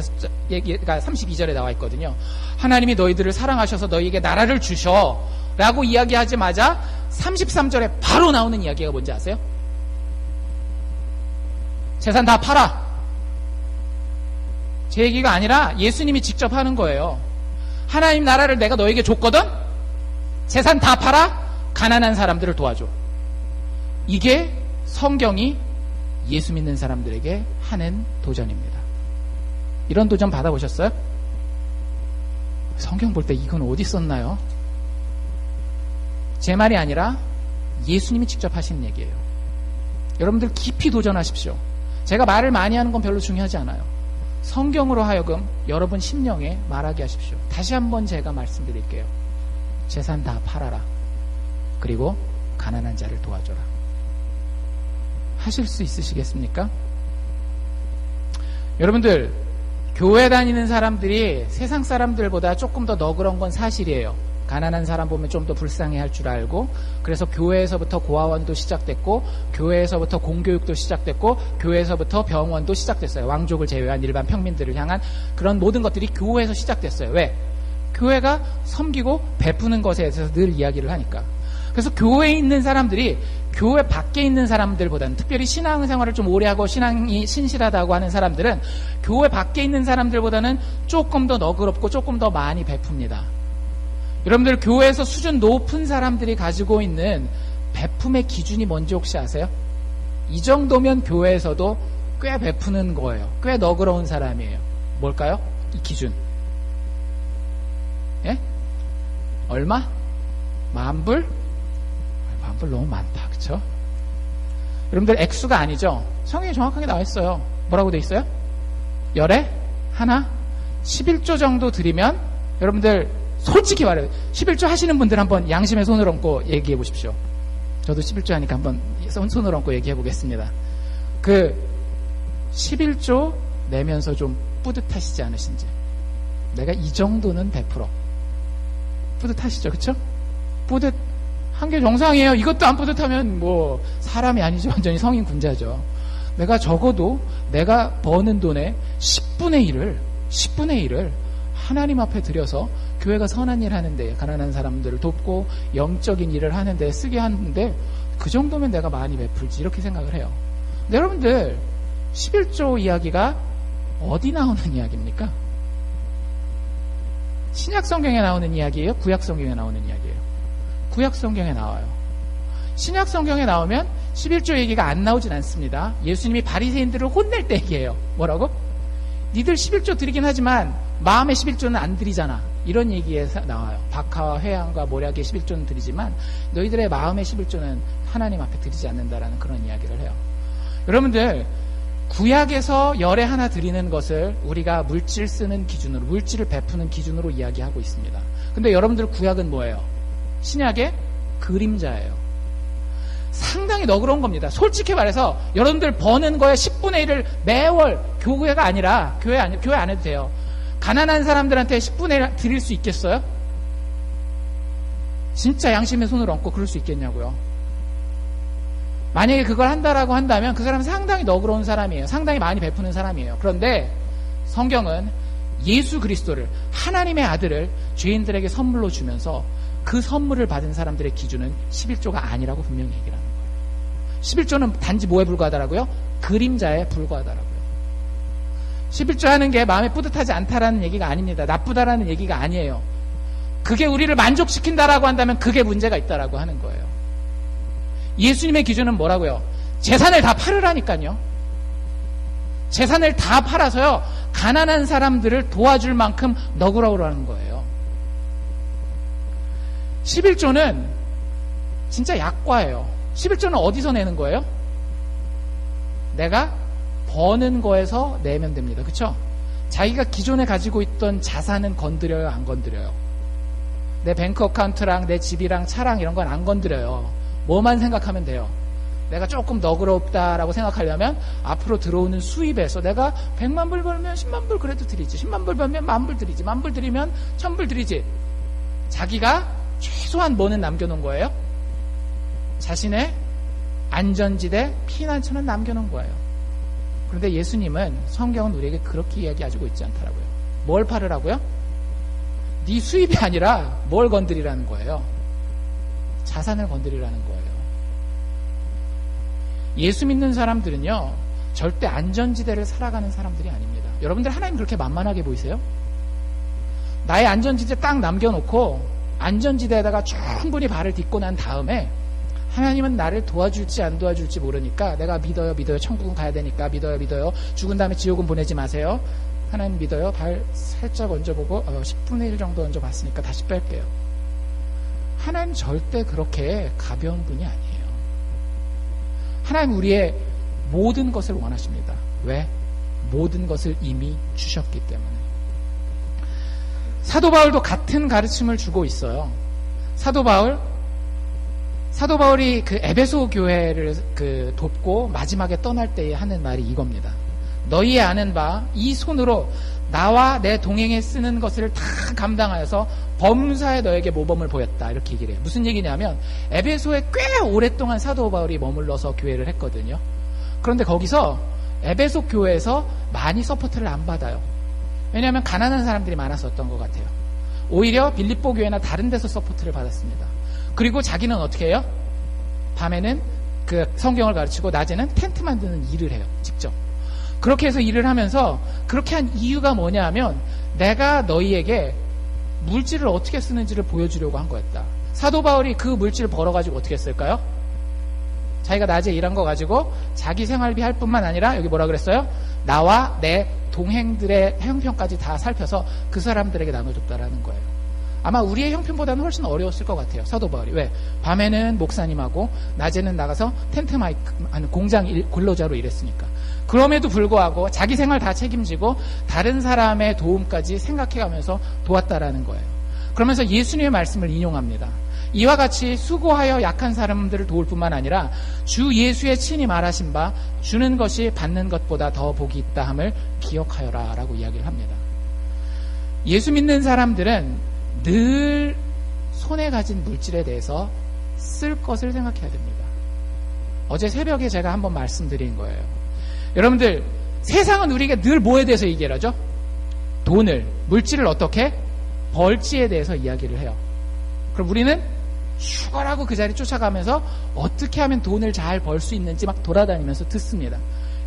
32절에 나와 있거든요. 하나님이 너희들을 사랑하셔서 너희에게 나라를 주셔 라고 이야기하자마자 33절에 바로 나오는 이야기가 뭔지 아세요? 재산 다 팔아. 제 얘기가 아니라 예수님이 직접 하는 거예요. 하나님 나라를 내가 너에게 줬거든? 재산 다 팔아? 가난한 사람들을 도와줘. 이게 성경이 예수 믿는 사람들에게 하는 도전입니다. 이런 도전 받아보셨어요? 성경 볼 때 이건 어디 썼나요? 제 말이 아니라 예수님이 직접 하시는 얘기예요. 여러분들 깊이 도전하십시오. 제가 말을 많이 하는 건 별로 중요하지 않아요. 성경으로 하여금 여러분 심령에 말하게 하십시오. 다시 한번 제가 말씀드릴게요. 재산 다 팔아라. 그리고 가난한 자를 도와줘라. 하실 수 있으시겠습니까? 여러분들 교회 다니는 사람들이 세상 사람들보다 조금 더 너그러운 건 사실이에요. 가난한 사람 보면 좀 더 불쌍해할 줄 알고, 그래서 교회에서부터 고아원도 시작됐고, 교회에서부터 공교육도 시작됐고, 교회에서부터 병원도 시작됐어요. 왕족을 제외한 일반 평민들을 향한 그런 모든 것들이 교회에서 시작됐어요. 왜? 교회가 섬기고 베푸는 것에 대해서 늘 이야기를 하니까. 그래서 교회에 있는 사람들이 교회 밖에 있는 사람들보다는, 특별히 신앙생활을 좀 오래 하고 신앙이 신실하다고 하는 사람들은 교회 밖에 있는 사람들보다는 조금 더 너그럽고 조금 더 많이 베풉니다. 여러분들 교회에서 수준 높은 사람들이 가지고 있는 베품의 기준이 뭔지 혹시 아세요? 이 정도면 교회에서도 꽤 베푸는 거예요. 꽤 너그러운 사람이에요. 뭘까요? 이 기준. 예? 얼마? 10,000불? 10,000불 너무 많다. 그쵸? 여러분들 액수가 아니죠? 성경에 정확하게 나와 있어요. 뭐라고 돼 있어요? 열에 하나 11조 정도 드리면, 여러분들 솔직히 말해요. 11조 하시는 분들 한번 양심의 손을 얹고 얘기해 보십시오. 저도 11조 하니까 한번 손을 얹고 얘기해 보겠습니다. 그 11조 내면서 좀 뿌듯하시지 않으신지. 내가 이 정도는 100% 뿌듯하시죠? 그쵸? 뿌듯한 게 정상이에요. 이것도 안 뿌듯하면 뭐 사람이 아니죠. 완전히 성인 군자죠. 내가 적어도 내가 버는 돈의 10분의 1을 하나님 앞에 들여서 교회가 선한 일 하는데, 가난한 사람들을 돕고 영적인 일을 하는데 쓰게 하는데, 그 정도면 내가 많이 베풀지, 이렇게 생각을 해요. 근데 여러분들 11조 이야기가 어디 나오는 이야기입니까? 신약 성경에 나오는 이야기예요? 구약 성경에 나오는 이야기예요? 구약 성경에 나와요. 신약 성경에 나오면 11조 얘기가 안 나오진 않습니다. 예수님이 바리새인들을 혼낼 때 얘기예요. 뭐라고? 니들 11조 드리긴 하지만 마음의 11조는 안 드리잖아. 이런 얘기에서 나와요. 박하와 회양과 모략의 11조는 드리지만 너희들의 마음의 11조는 하나님 앞에 드리지 않는다라는 그런 이야기를 해요. 여러분들, 구약에서 열에 하나 드리는 것을 우리가 물질 쓰는 기준으로, 물질을 베푸는 기준으로 이야기하고 있습니다. 근데 여러분들 구약은 뭐예요? 신약의 그림자예요. 상당히 너그러운 겁니다. 솔직히 말해서 여러분들 버는 거에 10분의 1을 매월 교회가 아니라 교회 안 해도 돼요. 가난한 사람들한테 10분의 1 드릴 수 있겠어요? 진짜 양심의 손을 얹고 그럴 수 있겠냐고요. 만약에 그걸 한다라고 한다면 그 사람은 상당히 너그러운 사람이에요. 상당히 많이 베푸는 사람이에요. 그런데 성경은 예수 그리스도를, 하나님의 아들을 죄인들에게 선물로 주면서 그 선물을 받은 사람들의 기준은 11조가 아니라고 분명히 얘기를 하는 거예요. 11조는 단지 뭐에 불과하다라고요? 그림자에 불과하다라고요. 11조 하는 게 마음에 뿌듯하지 않다라는 얘기가 아닙니다. 나쁘다라는 얘기가 아니에요. 그게 우리를 만족시킨다라고 한다면 그게 문제가 있다라고 하는 거예요. 예수님의 기준은 뭐라고요? 재산을 다 팔으라니까요. 재산을 다 팔아서요, 가난한 사람들을 도와줄 만큼 너그러우라는 거예요. 11조는 진짜 약과예요. 11조는 어디서 내는 거예요? 내가 버는 거에서 내면 됩니다. 그렇죠? 자기가 기존에 가지고 있던 자산은 건드려요, 안 건드려요? 내 뱅크 어카운트랑 내 집이랑 차랑 이런 건 안 건드려요. 뭐만 생각하면 돼요. 내가 조금 너그럽다라고 생각하려면 앞으로 들어오는 수입에서 내가 100만 불 벌면 10만 불 그래도 드리지, 10만 불 벌면 10,000불 드리지, 10,000불 드리면 1,000불 드리지. 자기가 최소한 뭐는 남겨놓은 거예요? 자신의 안전지대, 피난처는 남겨놓은 거예요. 그런데 예수님은, 성경은 우리에게 그렇게 이야기하고 있지 않더라고요. 뭘 팔으라고요? 네 수입이 아니라 뭘 건드리라는 거예요? 자산을 건드리라는 거예요. 예수 믿는 사람들은요, 절대 안전지대를 살아가는 사람들이 아닙니다. 여러분들 하나님 그렇게 만만하게 보이세요? 나의 안전지대 딱 남겨놓고 안전지대에다가 충분히 발을 딛고 난 다음에 하나님은 나를 도와줄지 안 도와줄지 모르니까 내가 믿어요, 천국은 가야 되니까 믿어요, 죽은 다음에 지옥은 보내지 마세요, 하나님 믿어요, 발 살짝 얹어보고 10분의 1 정도 얹어봤으니까 다시 뺄게요. 하나님 절대 그렇게 가벼운 분이 아니에요. 하나님 우리의 모든 것을 원하십니다. 왜? 모든 것을 이미 주셨기 때문에. 사도 바울도 같은 가르침을 주고 있어요. 사도 바울이 그 에베소 교회를 돕고 마지막에 떠날 때에 하는 말이 이겁니다. 너희의 아는 바 이 손으로 나와 내 동행에 쓰는 것을 다 감당하여서 범사에 너에게 모범을 보였다, 이렇게 얘기를 해요. 무슨 얘기냐면 에베소에 꽤 오랫동안 사도 바울이 머물러서 교회를 했거든요. 그런데 거기서 에베소 교회에서 많이 서포트를 안 받아요. 왜냐하면 가난한 사람들이 많았었던 것 같아요. 오히려 빌립보 교회나 다른 데서 서포트를 받았습니다. 그리고 자기는 어떻게 해요? 밤에는 그 성경을 가르치고 낮에는 텐트 만드는 일을 해요, 직접. 그렇게 해서 일을 하면서 그렇게 한 이유가 뭐냐 하면 내가 너희에게 물질을 어떻게 쓰는지를 보여주려고 한 거였다. 사도 바울이 그 물질을 벌어가지고 어떻게 했을까요? 자기가 낮에 일한 거 가지고 자기 생활비 할 뿐만 아니라 여기 뭐라 그랬어요? 나와 내 동행들의 형편까지 다 살펴서 그 사람들에게 나눠줬다라는 거예요. 아마 우리의 형편보다는 훨씬 어려웠을 것 같아요, 사도 바울이. 왜? 밤에는 목사님하고 낮에는 나가서 텐트 공장 근로자로 일했으니까. 그럼에도 불구하고 자기 생활 다 책임지고 다른 사람의 도움까지 생각해가면서 도왔다라는 거예요. 그러면서 예수님의 말씀을 인용합니다. 이와 같이 수고하여 약한 사람들을 도울 뿐만 아니라 주 예수의 친히 말하신 바 주는 것이 받는 것보다 더 복이 있다 함을 기억하여라 라고 이야기를 합니다. 예수 믿는 사람들은 늘 손에 가진 물질에 대해서 쓸 것을 생각해야 됩니다. 어제 새벽에 제가 한번 말씀드린 거예요. 여러분들, 세상은 우리가 늘 뭐에 대해서 얘기를 하죠? 돈을, 물질을 어떻게 벌지에 대해서 이야기를 해요. 그럼 우리는 죽어라고 그 자리 쫓아가면서 어떻게 하면 돈을 잘 벌 수 있는지 막 돌아다니면서 듣습니다.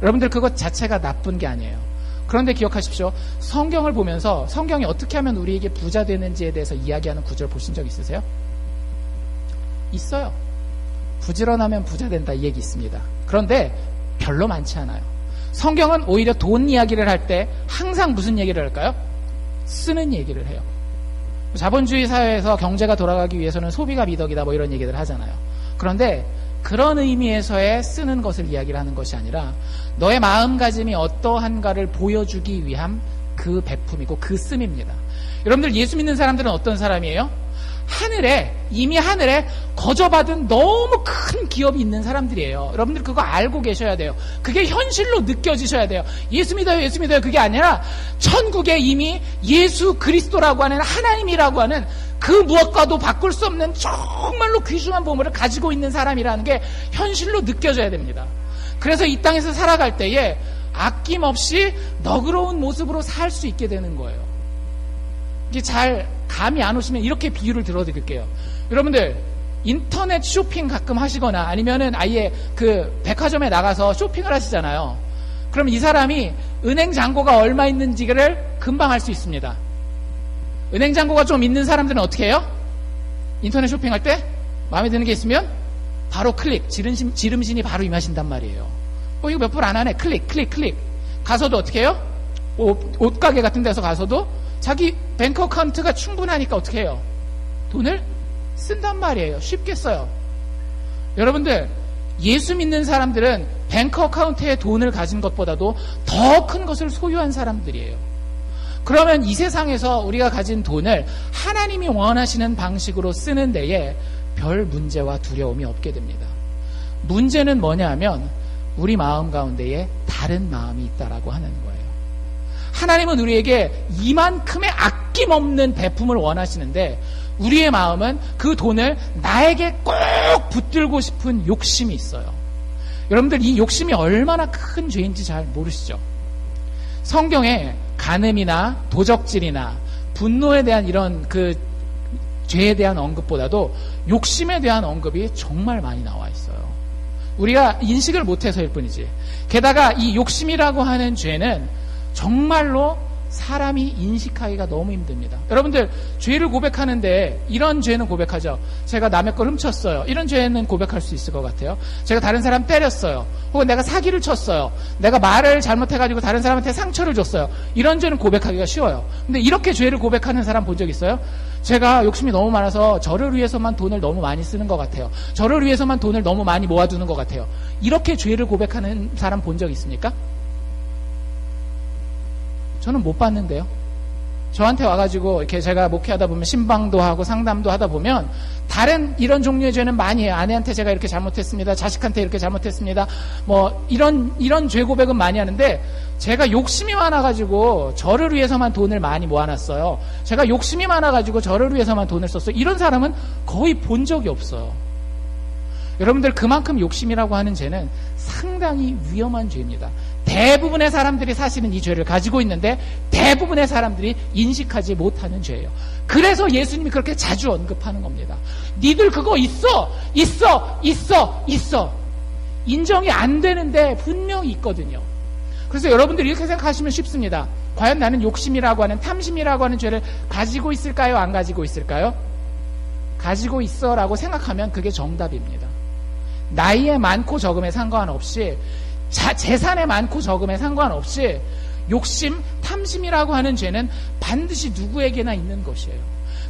여러분들 그것 자체가 나쁜 게 아니에요. 그런데 기억하십시오. 성경을 보면서 성경이 어떻게 하면 우리에게 부자 되는지에 대해서 이야기하는 구절 보신 적 있으세요? 있어요. 부지런하면 부자 된다, 이 얘기 있습니다. 그런데 별로 많지 않아요. 성경은 오히려 돈 이야기를 할 때 항상 무슨 얘기를 할까요? 쓰는 얘기를 해요. 자본주의 사회에서 경제가 돌아가기 위해서는 소비가 미덕이다 뭐 이런 얘기들 하잖아요. 그런데 그런 의미에서의 쓰는 것을 이야기를 하는 것이 아니라 너의 마음가짐이 어떠한가를 보여주기 위한 그 베품이고 그 씀입니다. 여러분들 예수 믿는 사람들은 어떤 사람이에요? 이미 하늘에 거저받은 너무 큰 기업이 있는 사람들이에요. 여러분들 그거 알고 계셔야 돼요. 그게 현실로 느껴지셔야 돼요. 예수 믿어요, 예수 믿어요. 그게 아니라 천국에 이미 예수 그리스도라고 하는 하나님이라고 하는 그 무엇과도 바꿀 수 없는 정말로 귀중한 보물을 가지고 있는 사람이라는 게 현실로 느껴져야 됩니다. 그래서 이 땅에서 살아갈 때에 아낌없이 너그러운 모습으로 살 수 있게 되는 거예요. 이게 잘 감이 안 오시면 이렇게 비유를 들어드릴게요. 여러분들 인터넷 쇼핑 가끔 하시거나 아니면은 아예 그 백화점에 나가서 쇼핑을 하시잖아요. 그럼 이 사람이 은행 잔고가 얼마 있는지를 금방 알 수 있습니다. 은행 잔고가 좀 있는 사람들은 어떻게 해요? 인터넷 쇼핑할 때 마음에 드는 게 있으면 바로 클릭, 지름신이 바로 임하신단 말이에요. 이거 몇 불 안 하네. 클릭. 가서도 어떻게 해요? 옷가게 같은 데서 가서도 자기 뱅크 어카운트가 충분하니까 어떻게 해요? 돈을 쓴단 말이에요. 쉽게 써요. 여러분들 예수 믿는 사람들은 뱅크 어카운트에 돈을 가진 것보다도 더 큰 것을 소유한 사람들이에요. 그러면 이 세상에서 우리가 가진 돈을 하나님이 원하시는 방식으로 쓰는 데에 별 문제와 두려움이 없게 됩니다. 문제는 뭐냐 하면 우리 마음 가운데에 다른 마음이 있다라고 하는 거예요. 하나님은 우리에게 이만큼의 아낌없는 베품을 원하시는데 우리의 마음은 그 돈을 나에게 꼭 붙들고 싶은 욕심이 있어요. 여러분들 이 욕심이 얼마나 큰 죄인지 잘 모르시죠? 성경에 간음이나 도적질이나 분노에 대한 이런 그 죄에 대한 언급보다도 욕심에 대한 언급이 정말 많이 나와 있어요. 우리가 인식을 못해서일 뿐이지. 게다가 이 욕심이라고 하는 죄는 정말로 사람이 인식하기가 너무 힘듭니다. 여러분들 죄를 고백하는데 이런 죄는 고백하죠. 제가 남의 걸 훔쳤어요. 이런 죄는 고백할 수 있을 것 같아요. 제가 다른 사람 때렸어요. 혹은 내가 사기를 쳤어요. 내가 말을 잘못해가지고 다른 사람한테 상처를 줬어요. 이런 죄는 고백하기가 쉬워요. 근데 이렇게 죄를 고백하는 사람 본 적 있어요? 제가 욕심이 너무 많아서 저를 위해서만 돈을 너무 많이 쓰는 것 같아요. 저를 위해서만 돈을 너무 많이 모아두는 것 같아요. 이렇게 죄를 고백하는 사람 본 적 있습니까? 저는 못 봤는데요. 저한테 와가지고 이렇게 제가 목회하다 보면 신방도 하고 상담도 하다 보면 다른 이런 종류의 죄는 많이 해요. 아내한테 제가 이렇게 잘못했습니다. 자식한테 이렇게 잘못했습니다. 뭐 이런 죄 고백은 많이 하는데 제가 욕심이 많아가지고 저를 위해서만 돈을 많이 모아놨어요. 제가 욕심이 많아가지고 저를 위해서만 돈을 썼어요. 이런 사람은 거의 본 적이 없어요. 여러분들 그만큼 욕심이라고 하는 죄는 상당히 위험한 죄입니다. 대부분의 사람들이 사실은 이 죄를 가지고 있는데 대부분의 사람들이 인식하지 못하는 죄예요. 그래서 예수님이 그렇게 자주 언급하는 겁니다. 니들 그거 있어. 인정이 안 되는데 분명히 있거든요. 그래서 여러분들이 이렇게 생각하시면 쉽습니다. 과연 나는 욕심이라고 하는 탐심이라고 하는 죄를 가지고 있을까요? 안 가지고 있을까요? 가지고 있어라고 생각하면 그게 정답입니다. 나이에 많고 적음에 상관없이 재산에 많고 적음에 상관없이 욕심, 탐심이라고 하는 죄는 반드시 누구에게나 있는 것이에요.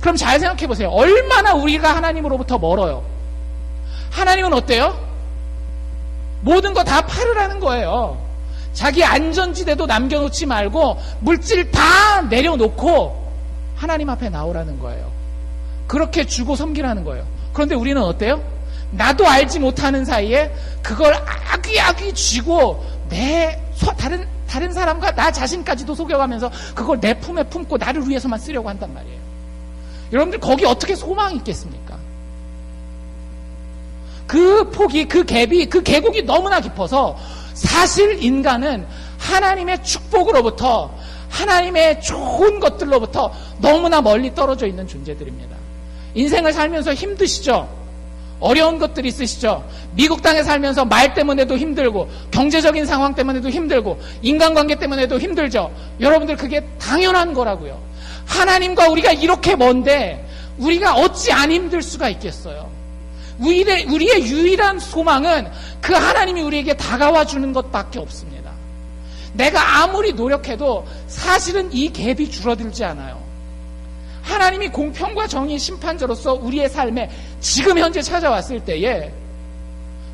그럼 잘 생각해 보세요. 얼마나 우리가 하나님으로부터 멀어요. 하나님은 어때요? 모든 거 다 팔으라는 거예요. 자기 안전지대도 남겨놓지 말고 물질 다 내려놓고 하나님 앞에 나오라는 거예요. 그렇게 주고 섬기라는 거예요. 그런데 우리는 어때요? 나도 알지 못하는 사이에 그걸 아귀아귀 쥐고 다른 사람과 나 자신까지도 속여가면서 그걸 내 품에 품고 나를 위해서만 쓰려고 한단 말이에요. 여러분들 거기 어떻게 소망이 있겠습니까? 그 폭이, 그 갭이, 그 계곡이 너무나 깊어서 사실 인간은 하나님의 축복으로부터 하나님의 좋은 것들로부터 너무나 멀리 떨어져 있는 존재들입니다. 인생을 살면서 힘드시죠? 어려운 것들이 있으시죠? 미국 땅에 살면서 말 때문에도 힘들고 경제적인 상황 때문에도 힘들고 인간관계 때문에도 힘들죠? 여러분들 그게 당연한 거라고요. 하나님과 우리가 이렇게 먼데 우리가 어찌 안 힘들 수가 있겠어요? 우리의 유일한 소망은 그 하나님이 우리에게 다가와 주는 것밖에 없습니다. 내가 아무리 노력해도 사실은 이 갭이 줄어들지 않아요. 하나님이 공평과 정의 심판자로서 우리의 삶에 지금 현재 찾아왔을 때에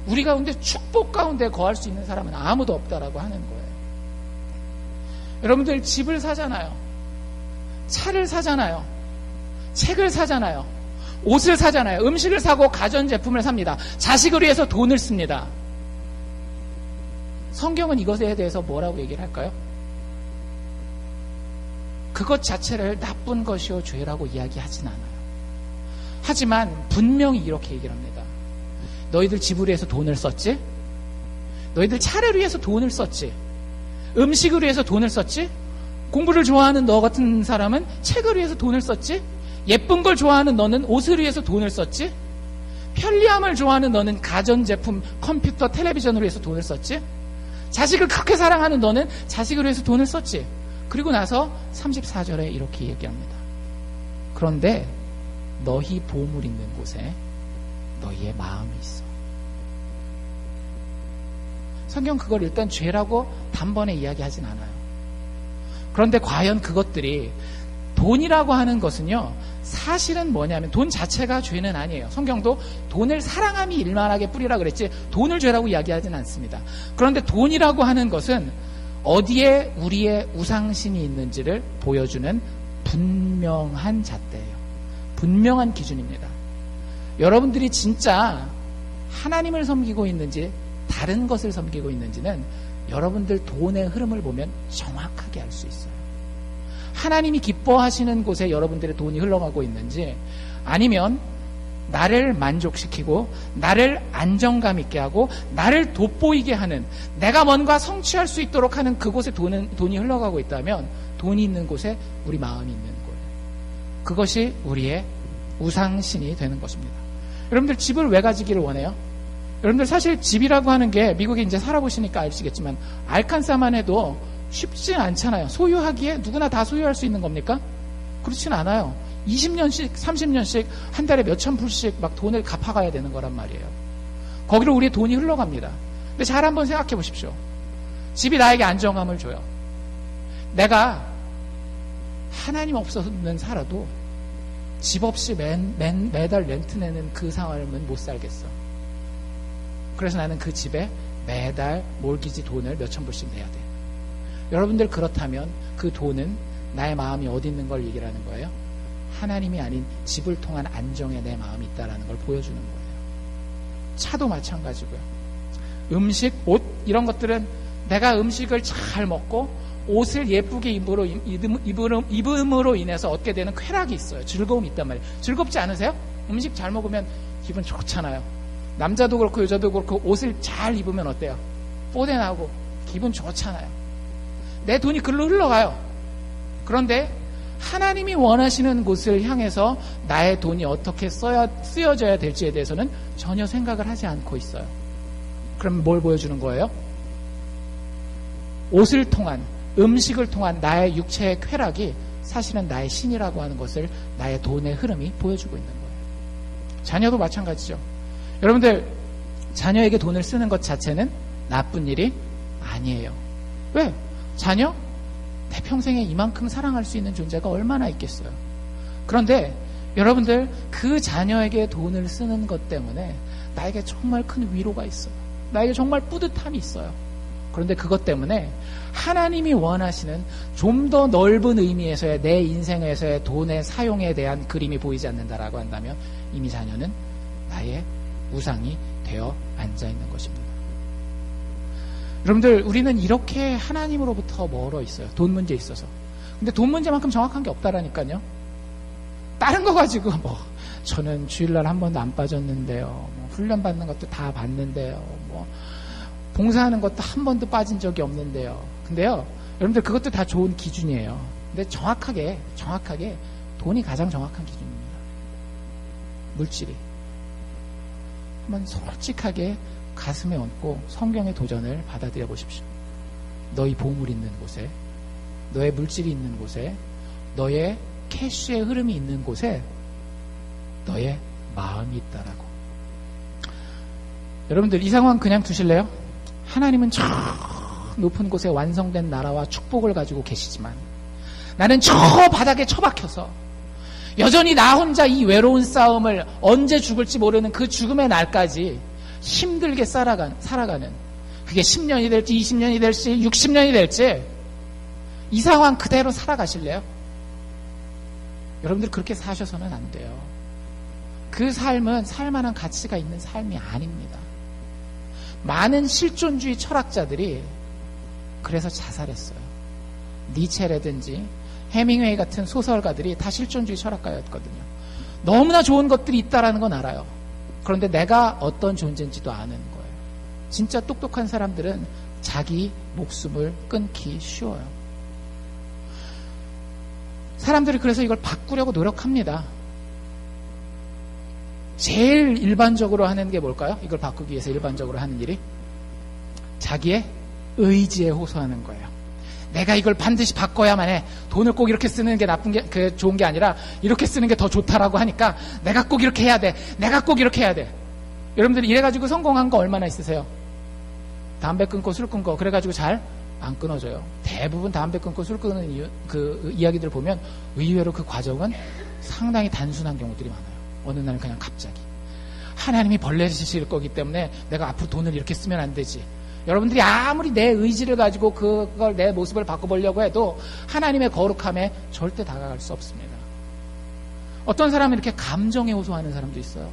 우리 가운데 축복 가운데 거할 수 있는 사람은 아무도 없다라고 하는 거예요. 여러분들 집을 사잖아요. 차를 사잖아요. 책을 사잖아요. 옷을 사잖아요. 음식을 사고 가전제품을 삽니다. 자식을 위해서 돈을 씁니다. 성경은 이것에 대해서 뭐라고 얘기를 할까요? 그것 자체를 나쁜 것이요 죄라고 이야기하진 않아요. 하지만 분명히 이렇게 얘기를 합니다. 너희들 집을 위해서 돈을 썼지? 너희들 차를 위해서 돈을 썼지? 음식을 위해서 돈을 썼지? 공부를 좋아하는 너 같은 사람은 책을 위해서 돈을 썼지? 예쁜 걸 좋아하는 너는 옷을 위해서 돈을 썼지? 편리함을 좋아하는 너는 가전제품, 컴퓨터, 텔레비전을 위해서 돈을 썼지? 자식을 그렇게 사랑하는 너는 자식을 위해서 돈을 썼지? 그리고 나서 34절에 이렇게 얘기합니다. 그런데 너희 보물 있는 곳에 너희의 마음이 있어. 성경 그걸 일단 죄라고 단번에 이야기하진 않아요. 그런데 과연 그것들이 돈이라고 하는 것은요, 사실은 뭐냐면 돈 자체가 죄는 아니에요. 성경도 돈을 사랑함이 일만하게 뿌리라 그랬지 돈을 죄라고 이야기하진 않습니다. 그런데 돈이라고 하는 것은 어디에 우리의 우상신이 있는지를 보여주는 분명한 잣대예요. 분명한 기준입니다. 여러분들이 진짜 하나님을 섬기고 있는지 다른 것을 섬기고 있는지는 여러분들 돈의 흐름을 보면 정확하게 알 수 있어요. 하나님이 기뻐하시는 곳에 여러분들의 돈이 흘러가고 있는지, 아니면 나를 만족시키고 나를 안정감 있게 하고 나를 돋보이게 하는, 내가 뭔가 성취할 수 있도록 하는 그곳에 돈이 흘러가고 있다면 돈이 있는 곳에 우리 마음이 있는 거예요. 그것이 우리의 우상신이 되는 것입니다. 여러분들 집을 왜 가지기를 원해요? 여러분들 사실 집이라고 하는 게 미국에 이제 살아보시니까 아시겠지만 알칸사만 해도 쉽지 않잖아요. 소유하기에 누구나 다 소유할 수 있는 겁니까? 그렇진 않아요. 20년씩 30년씩 한 달에 몇천 불씩 막 돈을 갚아가야 되는 거란 말이에요. 거기로 우리의 돈이 흘러갑니다. 근데 잘 한번 생각해 보십시오. 집이 나에게 안정감을 줘요. 내가 하나님 없어서는 살아도 집 없이 매달 렌트 내는 그 삶은 못 살겠어. 그래서 나는 그 집에 매달 몰기지 돈을 몇천 불씩 내야 돼. 여러분들 그렇다면 그 돈은 나의 마음이 어디 있는 걸 얘기를 하는 거예요? 하나님이 아닌 집을 통한 안정에 내 마음이 있다는 걸 보여주는 거예요. 차도 마찬가지고요. 음식, 옷 이런 것들은 내가 음식을 잘 먹고 옷을 예쁘게 입음으로 인해서 얻게 되는 쾌락이 있어요. 즐거움이 있단 말이에요. 즐겁지 않으세요? 음식 잘 먹으면 기분 좋잖아요. 남자도 그렇고 여자도 그렇고 옷을 잘 입으면 어때요? 뽀대나고 기분 좋잖아요. 내 돈이 글로 흘러가요. 그런데 하나님이 원하시는 곳을 향해서 나의 돈이 어떻게 쓰여져야 될지에 대해서는 전혀 생각을 하지 않고 있어요. 그럼 뭘 보여주는 거예요? 옷을 통한, 음식을 통한 나의 육체의 쾌락이 사실은 나의 신이라고 하는 것을 나의 돈의 흐름이 보여주고 있는 거예요. 자녀도 마찬가지죠. 여러분들 자녀에게 돈을 쓰는 것 자체는 나쁜 일이 아니에요. 왜? 자녀? 내 평생에 이만큼 사랑할 수 있는 존재가 얼마나 있겠어요. 그런데 여러분들 그 자녀에게 돈을 쓰는 것 때문에 나에게 정말 큰 위로가 있어요. 나에게 정말 뿌듯함이 있어요. 그런데 그것 때문에 하나님이 원하시는 좀 더 넓은 의미에서의 내 인생에서의 돈의 사용에 대한 그림이 보이지 않는다라고 한다면 이미 자녀는 나의 우상이 되어 앉아있는 것입니다. 여러분들 우리는 이렇게 하나님으로부터 멀어 있어요. 돈 문제에 있어서. 근데 돈 문제만큼 정확한 게 없다라니까요. 다른 거 가지고 저는 주일날 한 번도 안 빠졌는데요. 훈련 받는 것도 다 봤는데요. 봉사하는 것도 한 번도 빠진 적이 없는데요. 근데요, 여러분들 그것도 다 좋은 기준이에요. 근데 정확하게 돈이 가장 정확한 기준입니다. 물질이. 한번 솔직하게 가슴에 얹고 성경의 도전을 받아들여 보십시오. 너희 보물이 있는 곳에, 너의 물질이 있는 곳에, 너의 캐시의 흐름이 있는 곳에 너의 마음이 있다라고. 여러분들 이 상황 그냥 두실래요? 하나님은 저 높은 곳에 완성된 나라와 축복을 가지고 계시지만 나는 저 바닥에 처박혀서 여전히 나 혼자 이 외로운 싸움을 언제 죽을지 모르는 그 죽음의 날까지 힘들게 살아가는, 그게 10년이 될지 20년이 될지 60년이 될지 이 상황 그대로 살아가실래요? 여러분들 그렇게 사셔서는 안 돼요. 그 삶은 살만한 가치가 있는 삶이 아닙니다. 많은 실존주의 철학자들이 그래서 자살했어요. 니체라든지 해밍웨이 같은 소설가들이 다 실존주의 철학가였거든요. 너무나 좋은 것들이 있다라는 건 알아요. 그런데 내가 어떤 존재인지도 아는 거예요. 진짜 똑똑한 사람들은 자기 목숨을 끊기 쉬워요. 사람들이 그래서 이걸 바꾸려고 노력합니다. 제일 일반적으로 하는 게 뭘까요? 이걸 바꾸기 위해서 일반적으로 하는 일이 자기의 의지에 호소하는 거예요. 내가 이걸 반드시 바꿔야만 해. 돈을 꼭 이렇게 쓰는 게 좋은 게 아니라 이렇게 쓰는 게 더 좋다라고 하니까 내가 꼭 이렇게 해야 돼. 내가 꼭 이렇게 해야 돼. 여러분들이 이래가지고 성공한 거 얼마나 있으세요? 담배 끊고 술 끊고 그래가지고 잘 안 끊어져요. 대부분 담배 끊고 술 끊는 이야기들을 보면 의외로 그 과정은 상당히 단순한 경우들이 많아요. 어느 날 그냥 갑자기 하나님이 벌레 주실 거기 때문에 내가 앞으로 돈을 이렇게 쓰면 안 되지. 여러분들이 아무리 내 의지를 가지고 그걸 내 모습을 바꿔보려고 해도 하나님의 거룩함에 절대 다가갈 수 없습니다. 어떤 사람은 이렇게 감정에 호소하는 사람도 있어요.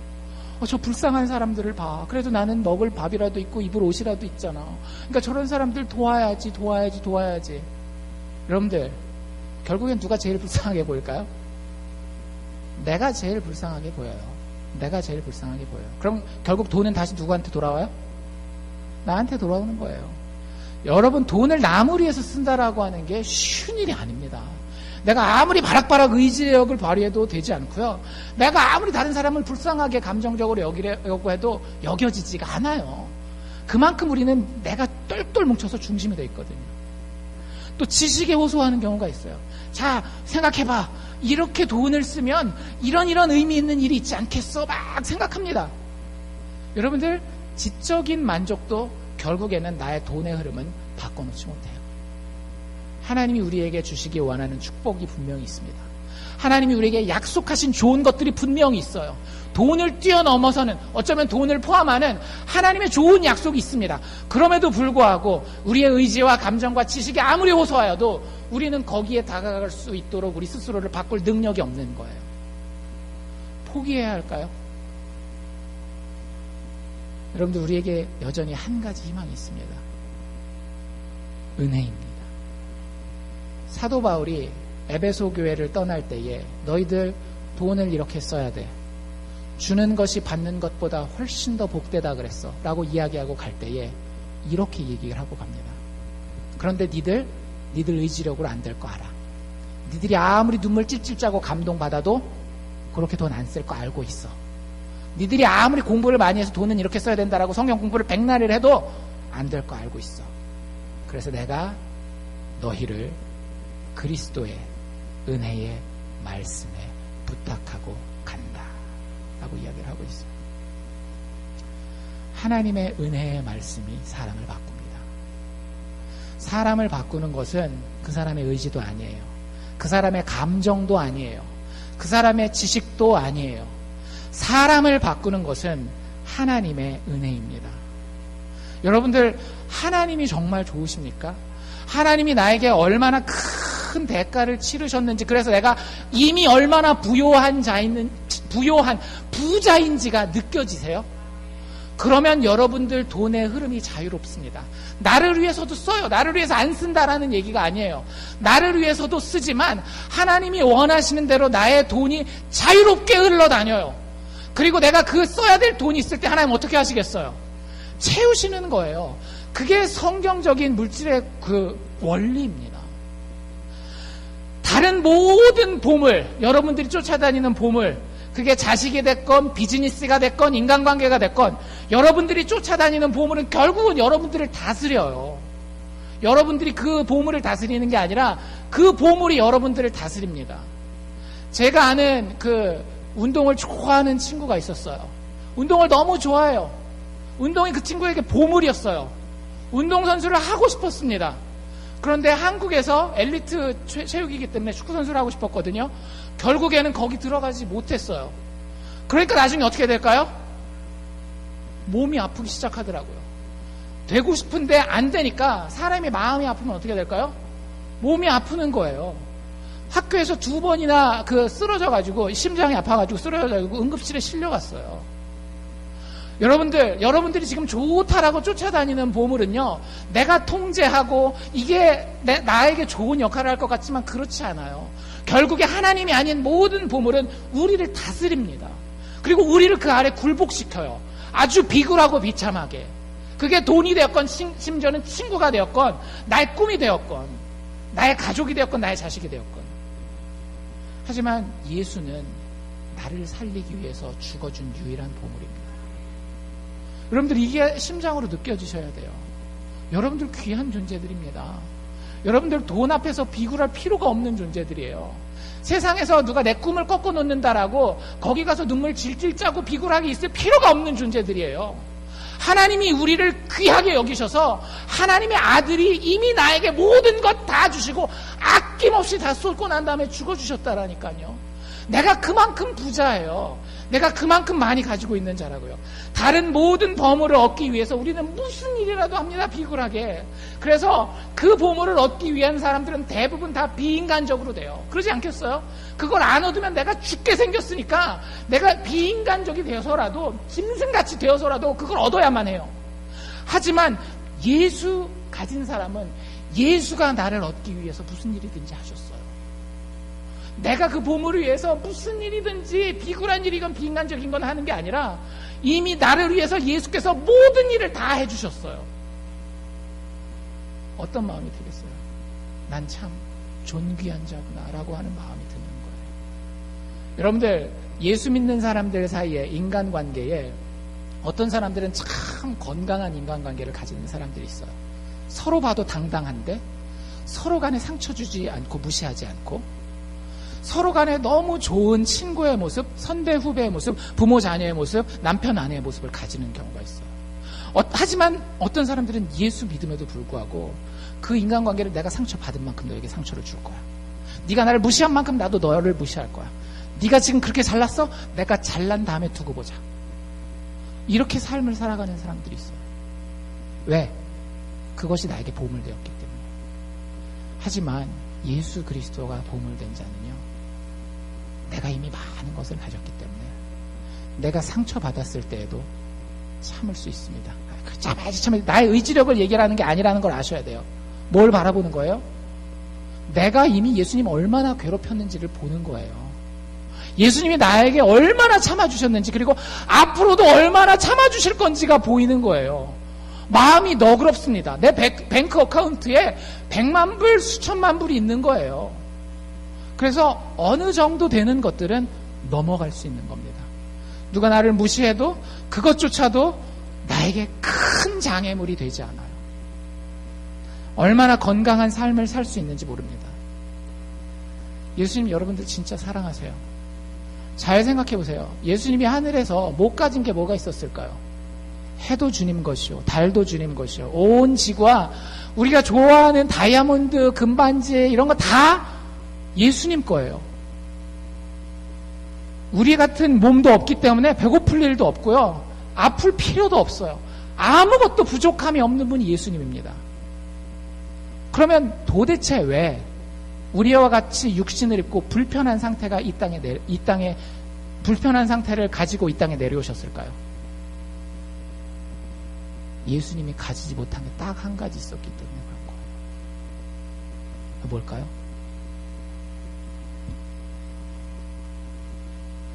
저 불쌍한 사람들을 봐. 그래도 나는 먹을 밥이라도 있고 입을 옷이라도 있잖아. 그러니까 저런 사람들 도와야지. 여러분들 결국엔 누가 제일 불쌍하게 보일까요? 내가 제일 불쌍하게 보여요. 그럼 결국 돈은 다시 누구한테 돌아와요? 나한테 돌아오는 거예요. 여러분, 돈을 남을 위해서 쓴다라고 하는 게 쉬운 일이 아닙니다. 내가 아무리 바락바락 의지력을 발휘해도 되지 않고요. 내가 아무리 다른 사람을 불쌍하게 감정적으로 여기려고 해도 여겨지지가 않아요. 그만큼 우리는 내가 똘똘 뭉쳐서 중심이 돼 있거든요. 또 지식에 호소하는 경우가 있어요. 자, 생각해봐. 이렇게 돈을 쓰면 이런 의미 있는 일이 있지 않겠어? 막 생각합니다. 여러분들, 지적인 만족도 결국에는 나의 돈의 흐름은 바꿔놓지 못해요. 하나님이 우리에게 주시기 원하는 축복이 분명히 있습니다. 하나님이 우리에게 약속하신 좋은 것들이 분명히 있어요. 돈을 뛰어넘어서는, 어쩌면 돈을 포함하는 하나님의 좋은 약속이 있습니다. 그럼에도 불구하고 우리의 의지와 감정과 지식이 아무리 호소하여도 우리는 거기에 다가갈 수 있도록 우리 스스로를 바꿀 능력이 없는 거예요. 포기해야 할까요? 여러분들, 우리에게 여전히 한 가지 희망이 있습니다. 은혜입니다. 사도 바울이 에베소 교회를 떠날 때에 너희들 돈을 이렇게 써야 돼. 주는 것이 받는 것보다 훨씬 더 복되다 그랬어. 라고 이야기하고 갈 때에 이렇게 얘기를 하고 갑니다. 그런데 니들 의지력으로 안 될 거 알아. 니들이 아무리 눈물 찔찔 짜고 감동받아도 그렇게 돈 안 쓸 거 알고 있어. 니들이 아무리 공부를 많이 해서 돈은 이렇게 써야 된다라고 성경 공부를 100날을 해도 안 될 거 알고 있어. 그래서 내가 너희를 그리스도의 은혜의 말씀에 부탁하고 간다 라고 이야기를 하고 있어요. 하나님의 은혜의 말씀이 사람을 바꿉니다. 사람을 바꾸는 것은 그 사람의 의지도 아니에요. 그 사람의 감정도 아니에요. 그 사람의 지식도 아니에요. 사람을 바꾸는 것은 하나님의 은혜입니다. 여러분들, 하나님이 정말 좋으십니까? 하나님이 나에게 얼마나 큰 대가를 치르셨는지, 그래서 내가 이미 얼마나 부유한 부자인지가 느껴지세요? 그러면 여러분들 돈의 흐름이 자유롭습니다. 나를 위해서도 써요. 나를 위해서 안 쓴다라는 얘기가 아니에요. 나를 위해서도 쓰지만 하나님이 원하시는 대로 나의 돈이 자유롭게 흘러다녀요. 그리고 내가 그 써야 될 돈이 있을 때 하나님 어떻게 하시겠어요? 채우시는 거예요. 그게 성경적인 물질의 그 원리입니다. 다른 모든 보물, 여러분들이 쫓아다니는 보물, 그게 자식이 됐건 비즈니스가 됐건 인간관계가 됐건 여러분들이 쫓아다니는 보물은 결국은 여러분들을 다스려요. 여러분들이 그 보물을 다스리는 게 아니라 그 보물이 여러분들을 다스립니다. 제가 아는 그 운동을 좋아하는 친구가 있었어요. 운동을 너무 좋아해요. 운동이 그 친구에게 보물이었어요. 운동선수를 하고 싶었습니다. 그런데 한국에서 엘리트 체육이기 때문에 축구선수를 하고 싶었거든요. 결국에는 거기 들어가지 못했어요. 그러니까 나중에 어떻게 될까요? 몸이 아프기 시작하더라고요. 되고 싶은데 안 되니까 사람이 마음이 아프면 어떻게 될까요? 몸이 아프는 거예요. 학교에서 2번이나 쓰러져가지고 심장이 아파가지고 쓰러져가지고 응급실에 실려갔어요. 여러분들이 지금 좋다라고 쫓아다니는 보물은요, 내가 통제하고 이게 나에게 좋은 역할을 할 것 같지만 그렇지 않아요. 결국에 하나님이 아닌 모든 보물은 우리를 다스립니다. 그리고 우리를 그 아래 굴복시켜요. 아주 비굴하고 비참하게. 그게 돈이 되었건 심지어는 친구가 되었건 나의 꿈이 되었건 나의 가족이 되었건 나의 자식이 되었건. 하지만 예수는 나를 살리기 위해서 죽어준 유일한 보물입니다. 여러분들 이게 심장으로 느껴지셔야 돼요. 여러분들 귀한 존재들입니다. 여러분들 돈 앞에서 비굴할 필요가 없는 존재들이에요. 세상에서 누가 내 꿈을 꺾어 놓는다라고 거기 가서 눈물 질질 짜고 비굴하게 있을 필요가 없는 존재들이에요. 하나님이 우리를 귀하게 여기셔서 하나님의 아들이 이미 나에게 모든 것 다 주시고 아낌없이 다 쏟고 난 다음에 죽어주셨다라니까요. 내가 그만큼 부자예요. 내가 그만큼 많이 가지고 있는 자라고요. 다른 모든 보물을 얻기 위해서 우리는 무슨 일이라도 합니다. 비굴하게. 그래서 그 보물을 얻기 위한 사람들은 대부분 다 비인간적으로 돼요. 그러지 않겠어요? 그걸 안 얻으면 내가 죽게 생겼으니까 내가 비인간적이 되어서라도 짐승같이 되어서라도 그걸 얻어야만 해요. 하지만 예수 가진 사람은 예수가 나를 얻기 위해서 무슨 일이든지 하셨어요. 내가 그 보물을 위해서 무슨 일이든지 비굴한 일이건 비인간적인 건 하는 게 아니라 이미 나를 위해서 예수께서 모든 일을 다 해주셨어요. 어떤 마음이 들겠어요? 난 참 존귀한 자구나 라고 하는 마음이 드는 거예요. 여러분들, 예수 믿는 사람들 사이에 인간관계에 어떤 사람들은 참 건강한 인간관계를 가지는 사람들이 있어요. 서로 봐도 당당한데 서로 간에 상처 주지 않고 무시하지 않고 서로 간에 너무 좋은 친구의 모습, 선배 후배의 모습, 부모 자녀의 모습, 남편 아내의 모습을 가지는 경우가 있어요. 하지만 어떤 사람들은 예수 믿음에도 불구하고 그 인간관계를 내가 상처받은 만큼 너에게 상처를 줄 거야. 네가 나를 무시한 만큼 나도 너를 무시할 거야. 네가 지금 그렇게 잘났어? 내가 잘난 다음에 두고 보자. 이렇게 삶을 살아가는 사람들이 있어요. 왜? 그것이 나에게 보물되었기 때문에. 하지만 예수 그리스도가 보물된 자는요, 내가 이미 많은 것을 가졌기 때문에 내가 상처받았을 때에도 참을 수 있습니다. 참아야지. 나의 의지력을 얘기하는 게 아니라는 걸 아셔야 돼요. 뭘 바라보는 거예요? 내가 이미 예수님 얼마나 괴롭혔는지를 보는 거예요. 예수님이 나에게 얼마나 참아주셨는지, 그리고 앞으로도 얼마나 참아주실 건지가 보이는 거예요. 마음이 너그럽습니다. 내 뱅크 어카운트에 100만 불, 수천만 불이 있는 거예요. 그래서 어느 정도 되는 것들은 넘어갈 수 있는 겁니다. 누가 나를 무시해도 그것조차도 나에게 큰 장애물이 되지 않아요. 얼마나 건강한 삶을 살 수 있는지 모릅니다. 예수님 여러분들 진짜 사랑하세요. 잘 생각해 보세요. 예수님이 하늘에서 못 가진 게 뭐가 있었을까요? 해도 주님 것이요, 달도 주님 것이요, 온 지구와 우리가 좋아하는 다이아몬드, 금반지 이런 거 다 예수님 거예요. 우리 같은 몸도 없기 때문에 배고플 일도 없고요, 아플 필요도 없어요. 아무것도 부족함이 없는 분이 예수님입니다. 그러면 도대체 왜 우리와 같이 육신을 입고 불편한 상태가 이 땅에 불편한 상태를 가지고 이 땅에 내려오셨을까요? 예수님이 가지지 못한 게 딱 한 가지 있었기 때문에 그런 거예요. 뭘까요?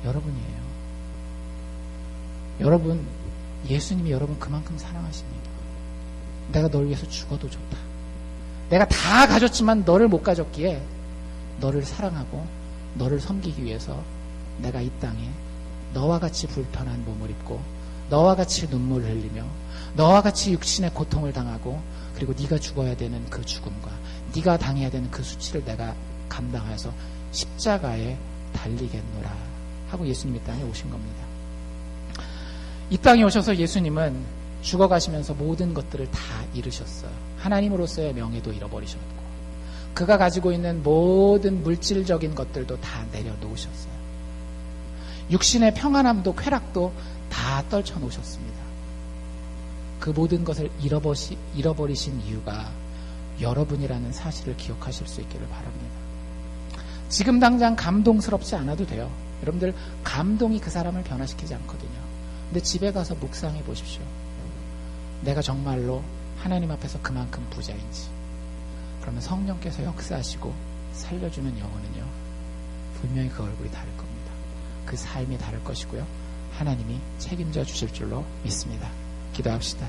여러분이에요. 여러분, 예수님이 여러분 그만큼 사랑하십니다. 내가 널 위해서 죽어도 좋다. 내가 다 가졌지만 너를 못 가졌기에 너를 사랑하고 너를 섬기기 위해서 내가 이 땅에 너와 같이 불편한 몸을 입고 너와 같이 눈물을 흘리며 너와 같이 육신의 고통을 당하고 그리고 네가 죽어야 되는 그 죽음과 네가 당해야 되는 그 수치를 내가 감당하여서 십자가에 달리겠노라 하고 예수님이 이 땅에 오신 겁니다. 이 땅에 오셔서 예수님은 죽어가시면서 모든 것들을 다 잃으셨어요. 하나님으로서의 명예도 잃어버리셨고 그가 가지고 있는 모든 물질적인 것들도 다 내려놓으셨어요. 육신의 평안함도 쾌락도 다 떨쳐놓으셨습니다. 그 모든 것을 잃어버리신 이유가 여러분이라는 사실을 기억하실 수 있기를 바랍니다. 지금 당장 감동스럽지 않아도 돼요. 여러분들 감동이 그 사람을 변화시키지 않거든요. 근데 집에 가서 묵상해 보십시오. 내가 정말로 하나님 앞에서 그만큼 부자인지. 그러면 성령께서 역사하시고 살려주는 영혼은요, 분명히 그 얼굴이 다를 겁니다. 그 삶이 다를 것이고요, 하나님이 책임져 주실 줄로 믿습니다. 기도합시다.